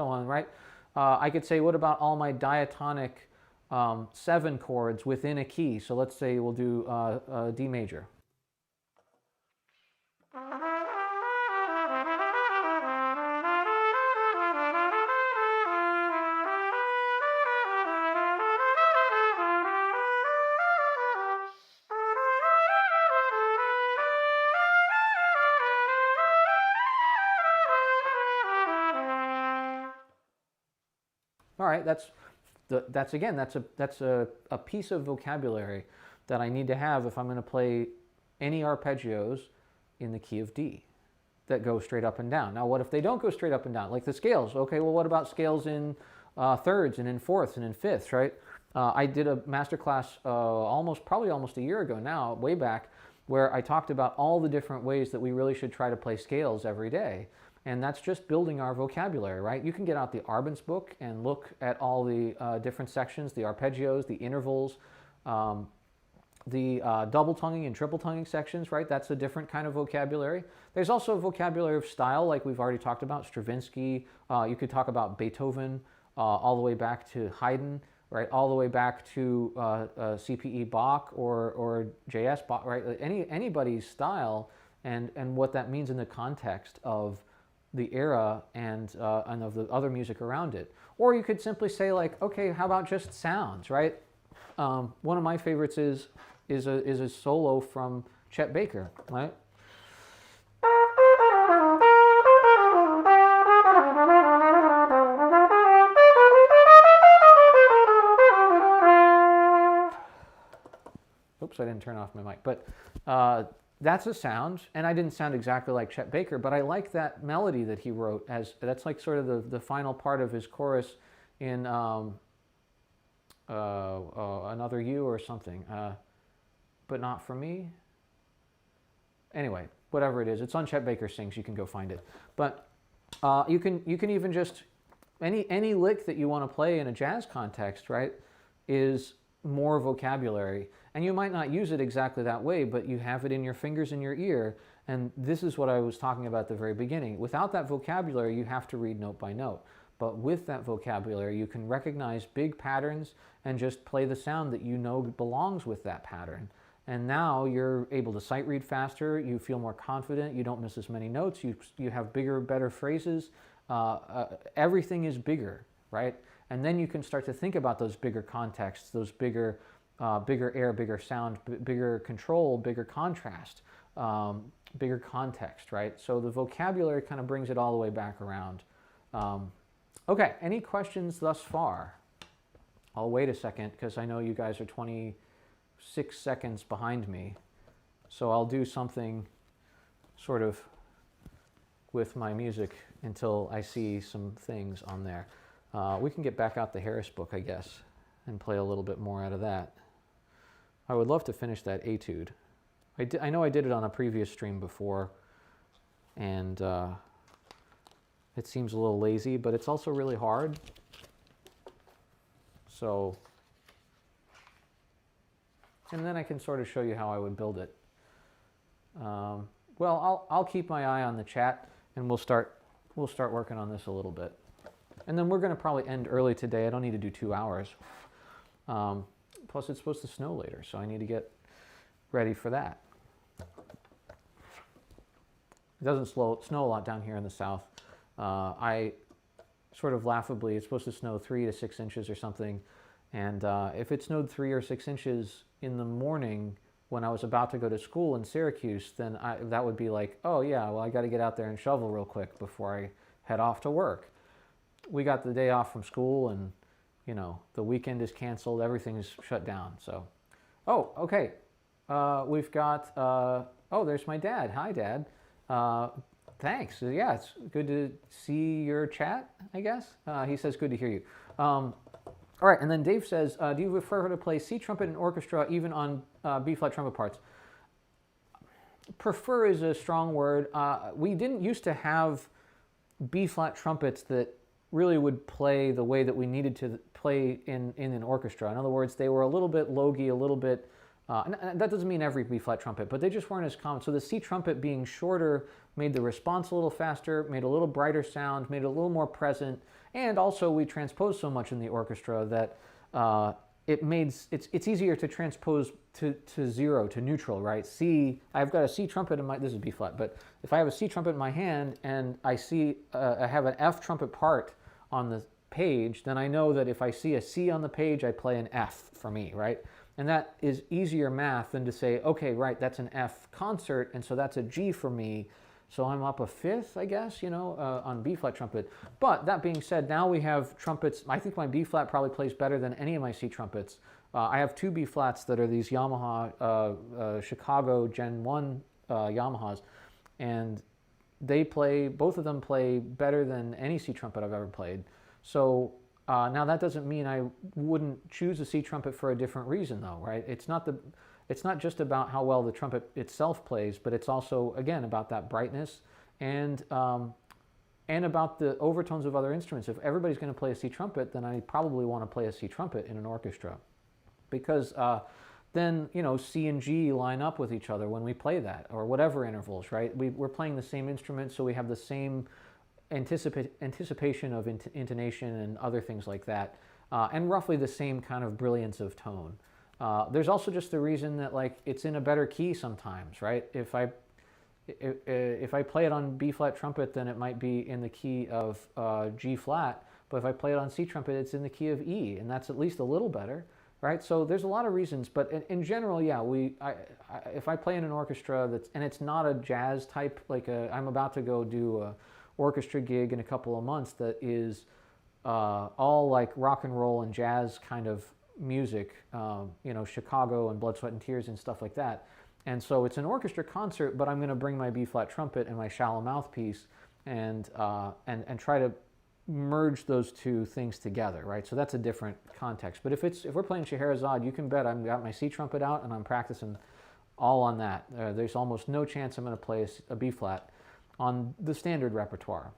on, right? I could say, what about all my diatonic 7 chords within a key? So let's say we'll do D major. All right, that's a piece of vocabulary that I need to have if I'm going to play any arpeggios in the key of D that go straight up and down. Now, what if they don't go straight up and down, like the scales? Okay, well, what about scales in thirds and in fourths and in fifths, right? I did a masterclass probably almost a year ago now, way back, where I talked about all the different ways that we really should try to play scales every day. And that's just building our vocabulary, right? You can get out the Arbenz book and look at all the different sections, the arpeggios, the intervals, the double tonguing and triple tonguing sections, right? That's a different kind of vocabulary. There's also a vocabulary of style, like we've already talked about, Stravinsky. You could talk about Beethoven, all the way back to Haydn, right? All the way back to CPE Bach or J.S. Bach, right? Anybody's style and what that means in the context of the era and of the other music around it. Or you could simply say, like, okay, how about just sounds, right? One of my favorites is a solo from Chet Baker, right? Oops, I didn't turn off my mic. But that's a sound, and I didn't sound exactly like Chet Baker, but I like that melody that he wrote. That's like sort of the final part of his chorus in Another You or something, but not for me. Anyway, whatever it is, it's on Chet Baker Sings. You can go find it. But you can even just any lick that you want to play in a jazz context, right, is more vocabulary. And you might not use it exactly that way, but you have it in your fingers in your ear. And this is what I was talking about at the very beginning. Without that vocabulary, you have to read note by note. But with that vocabulary, you can recognize big patterns and just play the sound that you know belongs with that pattern. And now you're able to sight read faster, you feel more confident, you don't miss as many notes, you have bigger, better phrases. Everything is bigger, right? And then you can start to think about those bigger contexts, those bigger air, bigger sound, bigger control, bigger contrast, bigger context, right? So the vocabulary kind of brings it all the way back around. Okay, any questions thus far? I'll wait a second because I know you guys are 26 seconds behind me. So I'll do something sort of with my music until I see some things on there. We can get back out the Harris book, I guess, and play a little bit more out of that. I would love to finish that etude. I know I did it on a previous stream before, and it seems a little lazy, but it's also really hard. So, and then I can sort of show you how I would build it. Well, I'll keep my eye on the chat, and we'll start working on this a little bit. And then we're going to probably end early today. I don't need to do 2 hours. Plus, it's supposed to snow later, so I need to get ready for that. It doesn't snow a lot down here in the south. I sort of laughably, it's supposed to snow 3 to 6 inches or something. And if it snowed 3 or 6 inches in the morning when I was about to go to school in Syracuse, then that would be like, oh yeah, well, I got to get out there and shovel real quick before I head off to work. We got the day off from school, and you know, the weekend is canceled, everything's shut down. So, oh, okay. We've got, oh, there's my dad. Hi, Dad. Thanks. Yeah, it's good to see your chat, I guess. He says, good to hear you. All right, and then Dave says, do you prefer to play C trumpet in orchestra even on B-flat trumpet parts? Prefer is a strong word. We didn't used to have B-flat trumpets that really would play the way that we needed to play in an orchestra. In other words, they were a little bit logy, a little bit, and that doesn't mean every B-flat trumpet, but they just weren't as common. So the C trumpet being shorter made the response a little faster, made a little brighter sound, made it a little more present, and also we transposed so much in the orchestra that it's easier to transpose to zero, to neutral, right? C, I've got a C trumpet in my, this is B-flat, but if I have a C trumpet in my hand and I see, I have an F trumpet part on the page, then I know that if I see a C on the page, I play an F for me, right? And that is easier math than to say, okay, right, that's an F concert, and so that's a G for me. So I'm up a fifth, I guess, you know, on B-flat trumpet. But that being said, now we have trumpets. I think my B-flat probably plays better than any of my C trumpets. I have 2 B-flats that are these Yamaha Chicago Gen 1 Yamahas, and they play, both of them play better than any C trumpet I've ever played. So now that doesn't mean I wouldn't choose a C trumpet for a different reason, though, right? It's not just about how well the trumpet itself plays, but it's also, again, about that brightness and about the overtones of other instruments. If everybody's going to play a C trumpet, then I probably want to play a C trumpet in an orchestra, because then, you know, C and G line up with each other when we play that, or whatever intervals, right? We're playing the same instrument, so we have the same anticipation of intonation and other things like that, and roughly the same kind of brilliance of tone. There's also just the reason that, like, it's in a better key sometimes, right? If I play it on B-flat trumpet, then it might be in the key of G-flat, but if I play it on C trumpet, it's in the key of E, and that's at least a little better, right? So there's a lot of reasons, but in general, yeah, if I play in an orchestra and it's not a jazz type, like I'm about to go do a orchestra gig in a couple of months that is all like rock and roll and jazz kind of music, you know, Chicago and Blood, Sweat and Tears and stuff like that. And so it's an orchestra concert, but I'm going to bring my B-flat trumpet and my shallow mouthpiece and try to merge those two things together, right? So that's a different context. But if we're playing Scheherazade, you can bet I've got my C trumpet out and I'm practicing all on that. There's almost no chance I'm going to play a B-flat on the standard repertoire.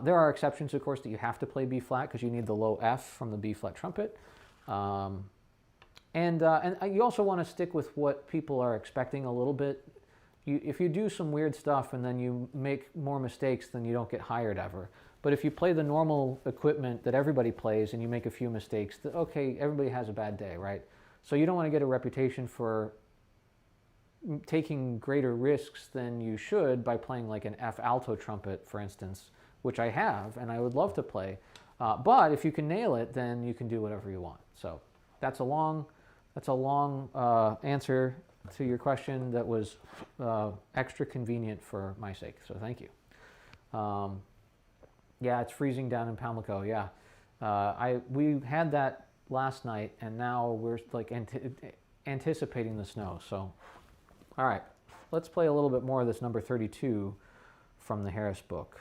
There are exceptions, of course, that you have to play B-flat because you need the low F from the B-flat trumpet. And you also want to stick with what people are expecting a little bit. If you do some weird stuff and then you make more mistakes, then you don't get hired ever. But if you play the normal equipment that everybody plays and you make a few mistakes, okay, everybody has a bad day, right? So you don't want to get a reputation for taking greater risks than you should by playing like an F alto trumpet, for instance, which I have and I would love to play. But if you can nail it, then you can do whatever you want. So that's a long answer to your question that was extra convenient for my sake. So thank you. Yeah, it's freezing down in Pamlico. Yeah, we had that last night, and now we're like anticipating the snow. So, all right, let's play a little bit more of this number 32 from the Harris book.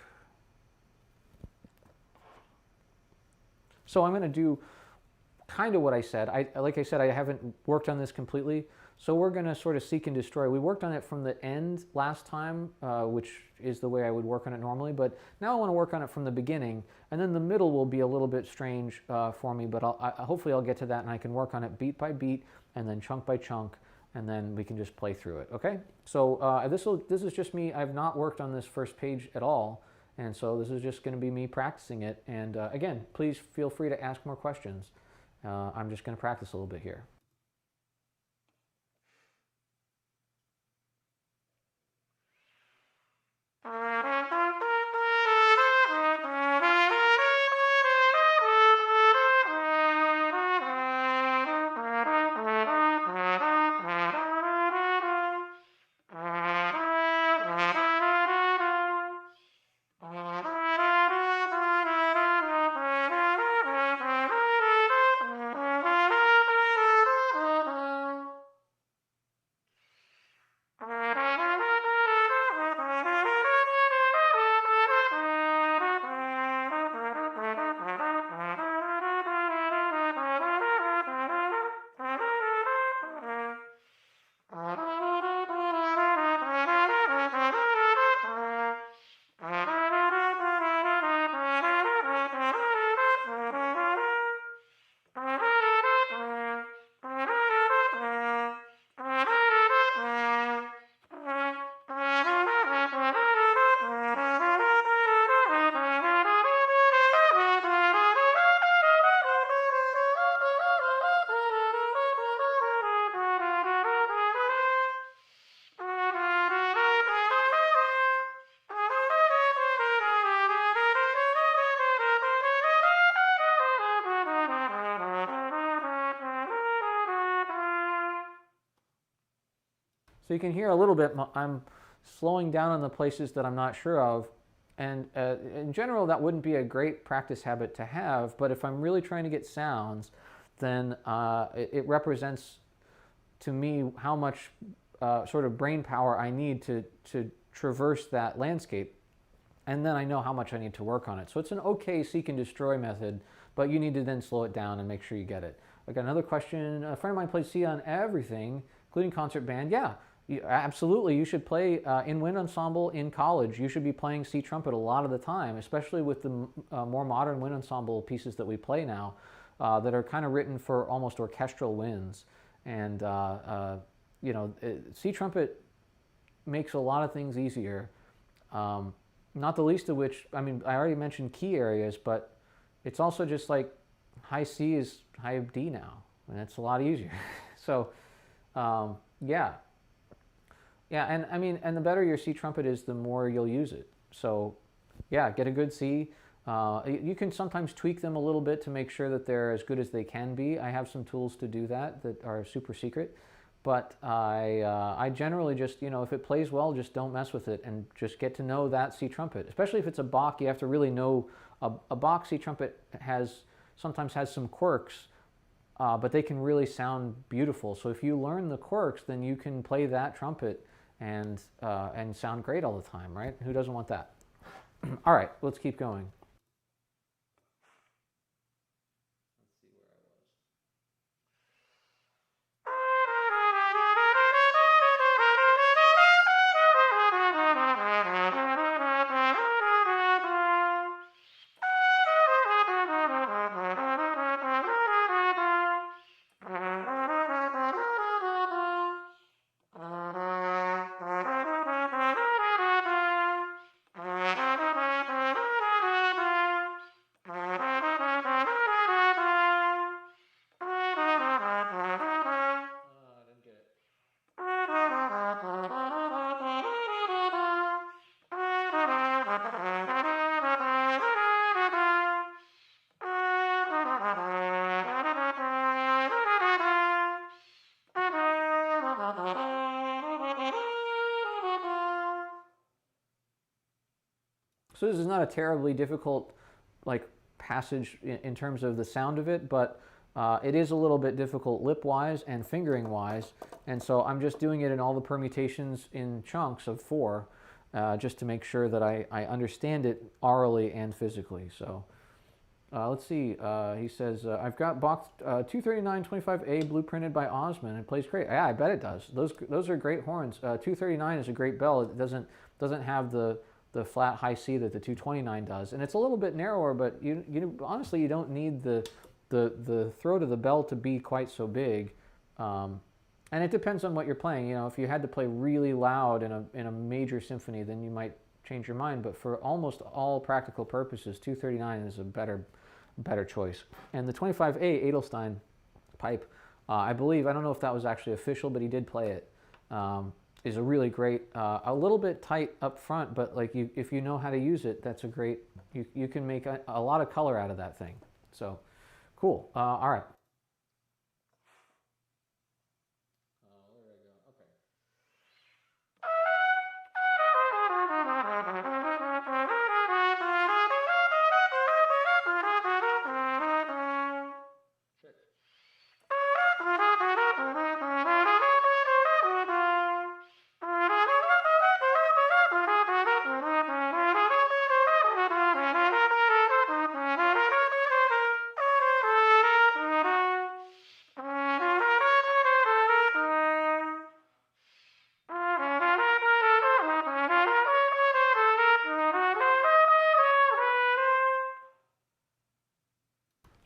So I'm going to do kind of what I said. Like I said, I haven't worked on this completely, so we're going to sort of seek and destroy. We worked on it from the end last time, which is the way I would work on it normally, but now I want to work on it from the beginning, and then the middle will be a little bit strange for me, but hopefully I'll get to that and I can work on it beat by beat and then chunk by chunk, and then we can just play through it, okay? So this is just me. I've not worked on this first page at all, and so this is just going to be me practicing it, and again, please feel free to ask more questions. I'm just going to practice a little bit here. So you can hear a little bit, I'm slowing down on the places that I'm not sure of. And in general, that wouldn't be a great practice habit to have, but if I'm really trying to get sounds, then it represents to me how much sort of brain power I need to traverse that landscape. And then I know how much I need to work on it. So it's an okay seek and destroy method, but you need to then slow it down and make sure you get it. I got another question. A friend of mine plays C on everything, including concert band. Yeah, absolutely. You should play in wind ensemble in college. You should be playing C trumpet a lot of the time, especially with the more modern wind ensemble pieces that we play now that are kind of written for almost orchestral winds. And, you know, C trumpet makes a lot of things easier. Not the least of which, I mean, I already mentioned key areas, but it's also just like high C is high D now, and it's a lot easier. So, yeah. Yeah, and I mean, and the better your C trumpet is, the more you'll use it. So, yeah, get a good C. You can sometimes tweak them a little bit to make sure that they're as good as they can be. I have some tools to do that that are super secret. But I generally just, you know, if it plays well, just don't mess with it and just get to know that C trumpet. Especially if it's a Bach, you have to really know a Bach C trumpet sometimes has some quirks, but they can really sound beautiful. So if you learn the quirks, then you can play that trumpet and sound great all the time, right? Who doesn't want that? All right, let's keep going. So this is not a terribly difficult like passage in terms of the sound of it, but it is a little bit difficult lip-wise and fingering-wise, and so I'm just doing it in all the permutations in chunks of 4, just to make sure that I understand it orally and physically. So Let's see. He says, I've got box 23925A blueprinted by Osman. It plays great. Yeah, I bet it does. Those are great horns. 239 is a great bell. It doesn't have the flat high C that the 229 does, and it's a little bit narrower. But honestly, you don't need the throat of the bell to be quite so big. And it depends on what you're playing. If you had to play really loud in a major symphony, then you might change your mind. But for almost all practical purposes, 239 is a better choice. And the 25A Edelstein pipe, I believe, I don't know if that was actually official, but he did play it, is a really great, a little bit tight up front, but like if you know how to use it, that's a great, you can make a lot of color out of that thing. So cool. All right.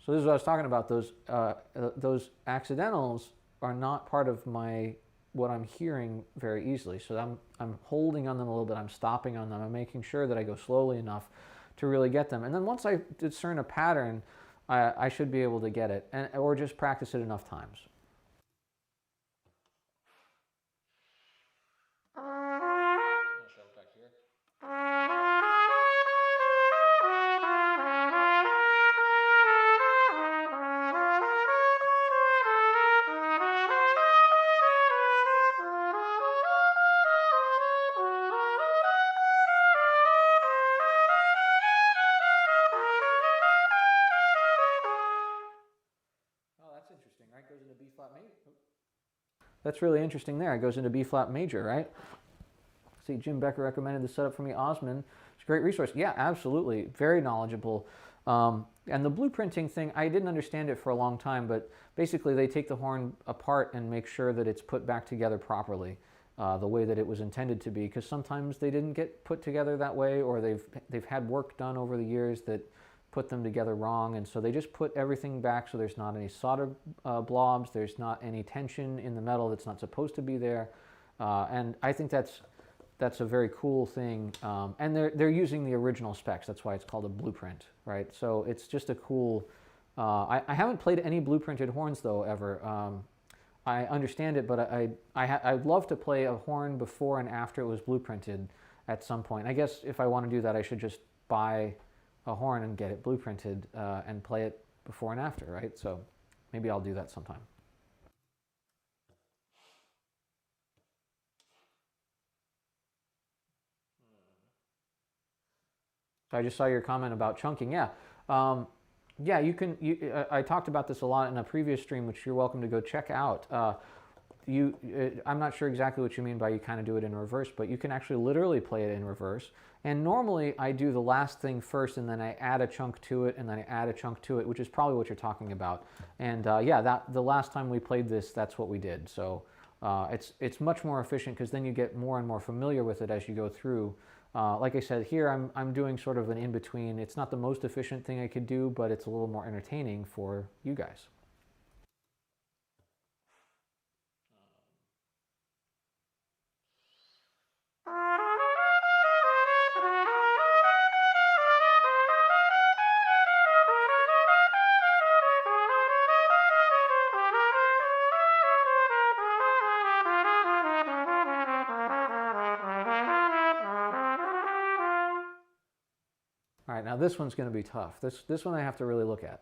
So this is what I was talking about. Those accidentals are not part of what I'm hearing very easily. So I'm holding on them a little bit. I'm stopping on them. I'm making sure that I go slowly enough to really get them. And then once I discern a pattern, I should be able to get it, or just practice it enough times. Interesting, right? Goes into B flat major. That's really interesting there. It goes into B flat major, right? See, Jim Becker recommended the setup for me. Osman, it's a great resource. Yeah, absolutely. Very knowledgeable. And the blueprinting thing, I didn't understand it for a long time, but basically they take the horn apart and make sure that it's put back together properly, the way that it was intended to be, because sometimes they didn't get put together that way, or they've had work done over the years that put them together wrong, and so they just put everything back so there's not any solder blobs, there's not any tension in the metal that's not supposed to be there, and I think that's a very cool thing, and they're using the original specs. That's why it's called a blueprint, right? So it's just a cool. I haven't played any blueprinted horns though ever. I understand it, but I'd love to play a horn before and after it was blueprinted at some point. I guess if I want to do that, I should just buy a horn and get it blueprinted and play it before and after, right? So maybe I'll do that sometime. So I just saw your comment about chunking. Yeah, yeah. You can. I talked about this a lot in a previous stream, which you're welcome to go check out. I'm not sure exactly what you mean by you kind of do it in reverse, but you can actually literally play it in reverse. And normally I do the last thing first, and then I add a chunk to it, and then I add a chunk to it, which is probably what you're talking about. And yeah, the last time we played this, that's what we did. So it's much more efficient because then you get more and more familiar with it as you go through. Like I said, here I'm doing sort of an in-between. It's not the most efficient thing I could do, but it's a little more entertaining for you guys. All right, now this one's going to be tough. This one I have to really look at.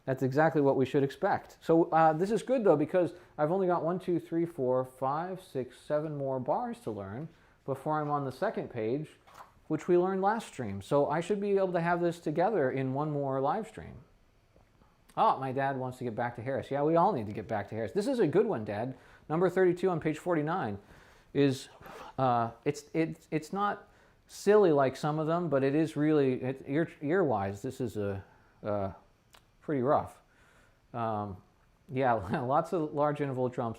That's exactly what we should expect. So this is good though, because I've only got 1, 2, 3, 4, 5, 6, 7 more bars to learn before I'm on the second page, which we learned last stream. So I should be able to have this together in one more live stream. Oh, my dad wants to get back to Harris. Yeah, we all need to get back to Harris. This is a good one, Dad. Number 32 on page 49 is, it's not silly like some of them, but it is really, ear-wise, this is pretty rough. Yeah, lots of large interval drums.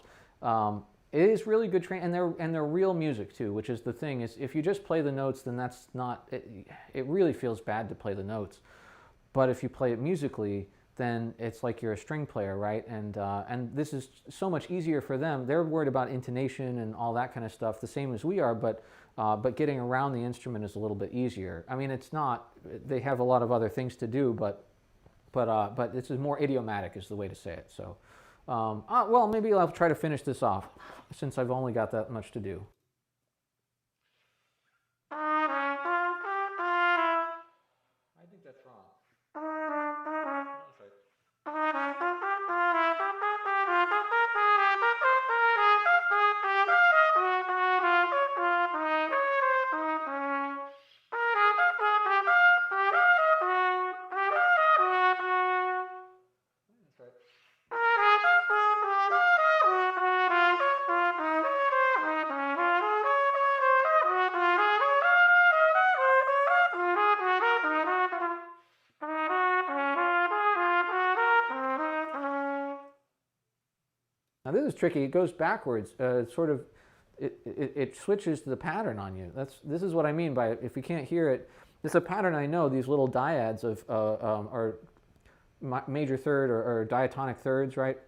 It is really good training, and they're real music too, which is the thing. Is if you just play the notes, then that's not. It really feels bad to play the notes, but if you play it musically, then it's like you're a string player, right? And this is so much easier for them. They're worried about intonation and all that kind of stuff, the same as we are, but getting around the instrument is a little bit easier. I mean, it's not. They have a lot of other things to do, but this is more idiomatic, is the way to say it. So, well, maybe I'll try to finish this off, since I've only got that much to do. I think that's wrong. That's right. Now this is tricky. It goes backwards. It switches the pattern on you. This is what I mean by if you can't hear it. It's a pattern I know. These little dyads are major third or diatonic thirds, right?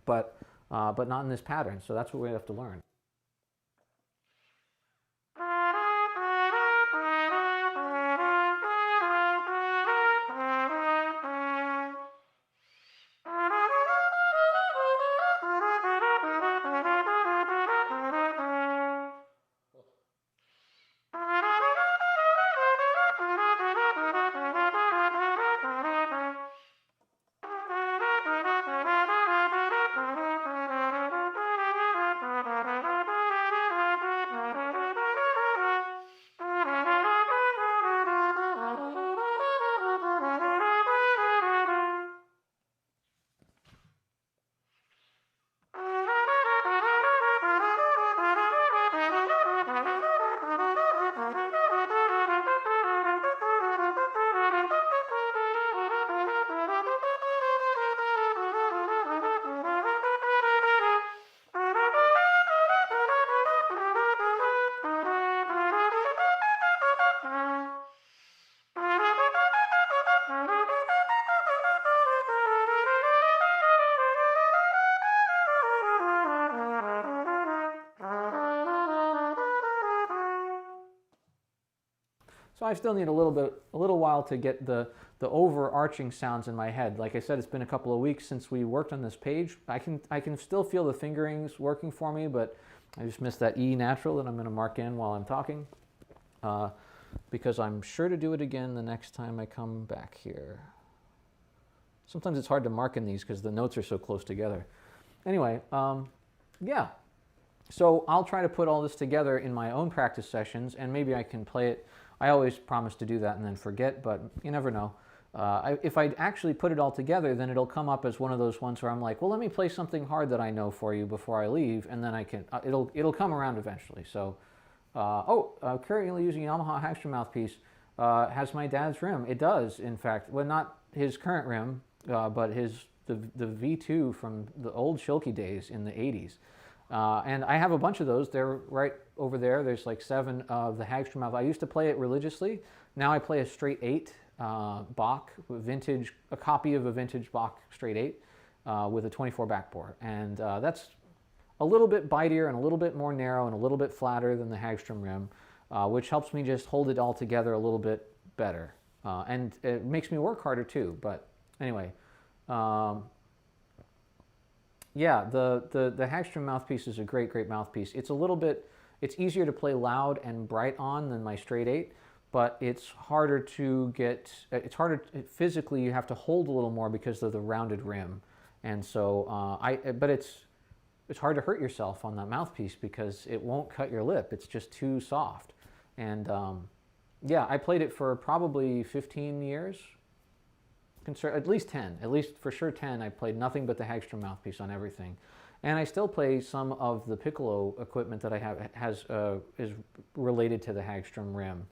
But not in this pattern. So that's what we have to learn. So I still need a little while to get the overarching sounds in my head. Like I said, it's been a couple of weeks since we worked on this page. I can still feel the fingerings working for me, but I just missed that E natural that I'm going to mark in while I'm talking, because I'm sure to do it again the next time I come back here. Sometimes it's hard to mark in these because the notes are so close together. Anyway, yeah. So I'll try to put all this together in my own practice sessions, and maybe I can play it. I always promise to do that and then forget, but you never know. If I actually put it all together, then it'll come up as one of those ones where I'm like, well, let me play something hard that I know for you before I leave, and then I can. It'll come around eventually. So, currently using Yamaha Hagstrom mouthpiece has my dad's rim. It does, in fact. Well, not his current rim, but the V2 from the old Schilke days in the 80s. And I have a bunch of those. They're right over there. There's like 7 of the Hagstrom mouth. I used to play it religiously. Now I play a straight 8 Bach, vintage, a copy of a vintage Bach straight 8 with a 24 back bore. And that's a little bit bitier and a little bit more narrow and a little bit flatter than the Hagstrom rim, which helps me just hold it all together a little bit better. And it makes me work harder too. But anyway, yeah, the Hagstrom mouthpiece is a great mouthpiece. It's a little bit, it's easier to play loud and bright on than my straight 8, but it's harder to get, it's harder, physically you have to hold a little more because of the rounded rim. And so, but it's hard to hurt yourself on that mouthpiece because it won't cut your lip. It's just too soft. And yeah, I played it for probably 15 years, at least 10, at least for sure 10. I played nothing but the Hagstrom mouthpiece on everything. And I still play some of the piccolo equipment that I have is related to the Hagstrom rim,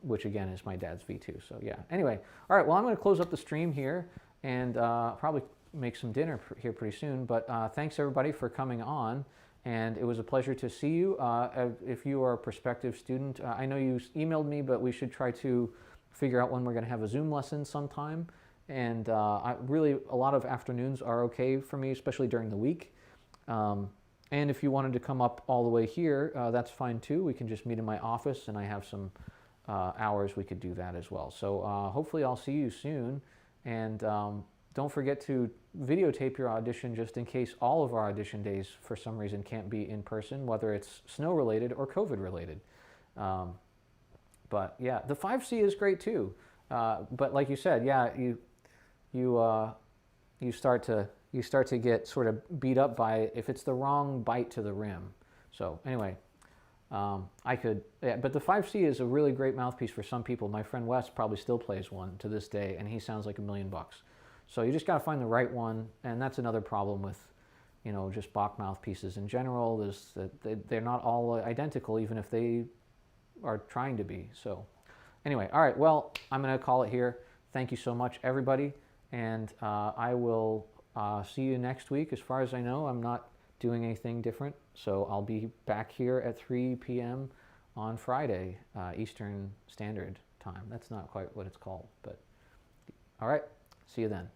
which again is my dad's V2. So yeah. Anyway, all right. Well, I'm going to close up the stream here and probably make some dinner here pretty soon. But thanks everybody for coming on, and it was a pleasure to see you. If you are a prospective student, I know you emailed me, but we should try to figure out when we're going to have a Zoom lesson sometime. And really, a lot of afternoons are okay for me, especially during the week. And if you wanted to come up all the way here, that's fine too. We can just meet in my office, and I have some hours we could do that as well. So hopefully I'll see you soon. And don't forget to videotape your audition just in case all of our audition days for some reason can't be in person, whether it's snow related or COVID related. But yeah, the 5C is great too. But like you said, yeah, you start to get sort of beat up by it if it's the wrong bite to the rim. So anyway, yeah, but the 5C is a really great mouthpiece for some people. My friend Wes probably still plays one to this day, and he sounds like $1,000,000. So you just got to find the right one, and that's another problem with, you know, just Bach mouthpieces in general, is that they're not all identical, even if they are trying to be. So anyway, all right, well, I'm going to call it here. Thank you so much, everybody, and I will see you next week. As far as I know, I'm not doing anything different, so I'll be back here at 3 p.m. on Friday, Eastern Standard Time. That's not quite what it's called, but all right, see you then.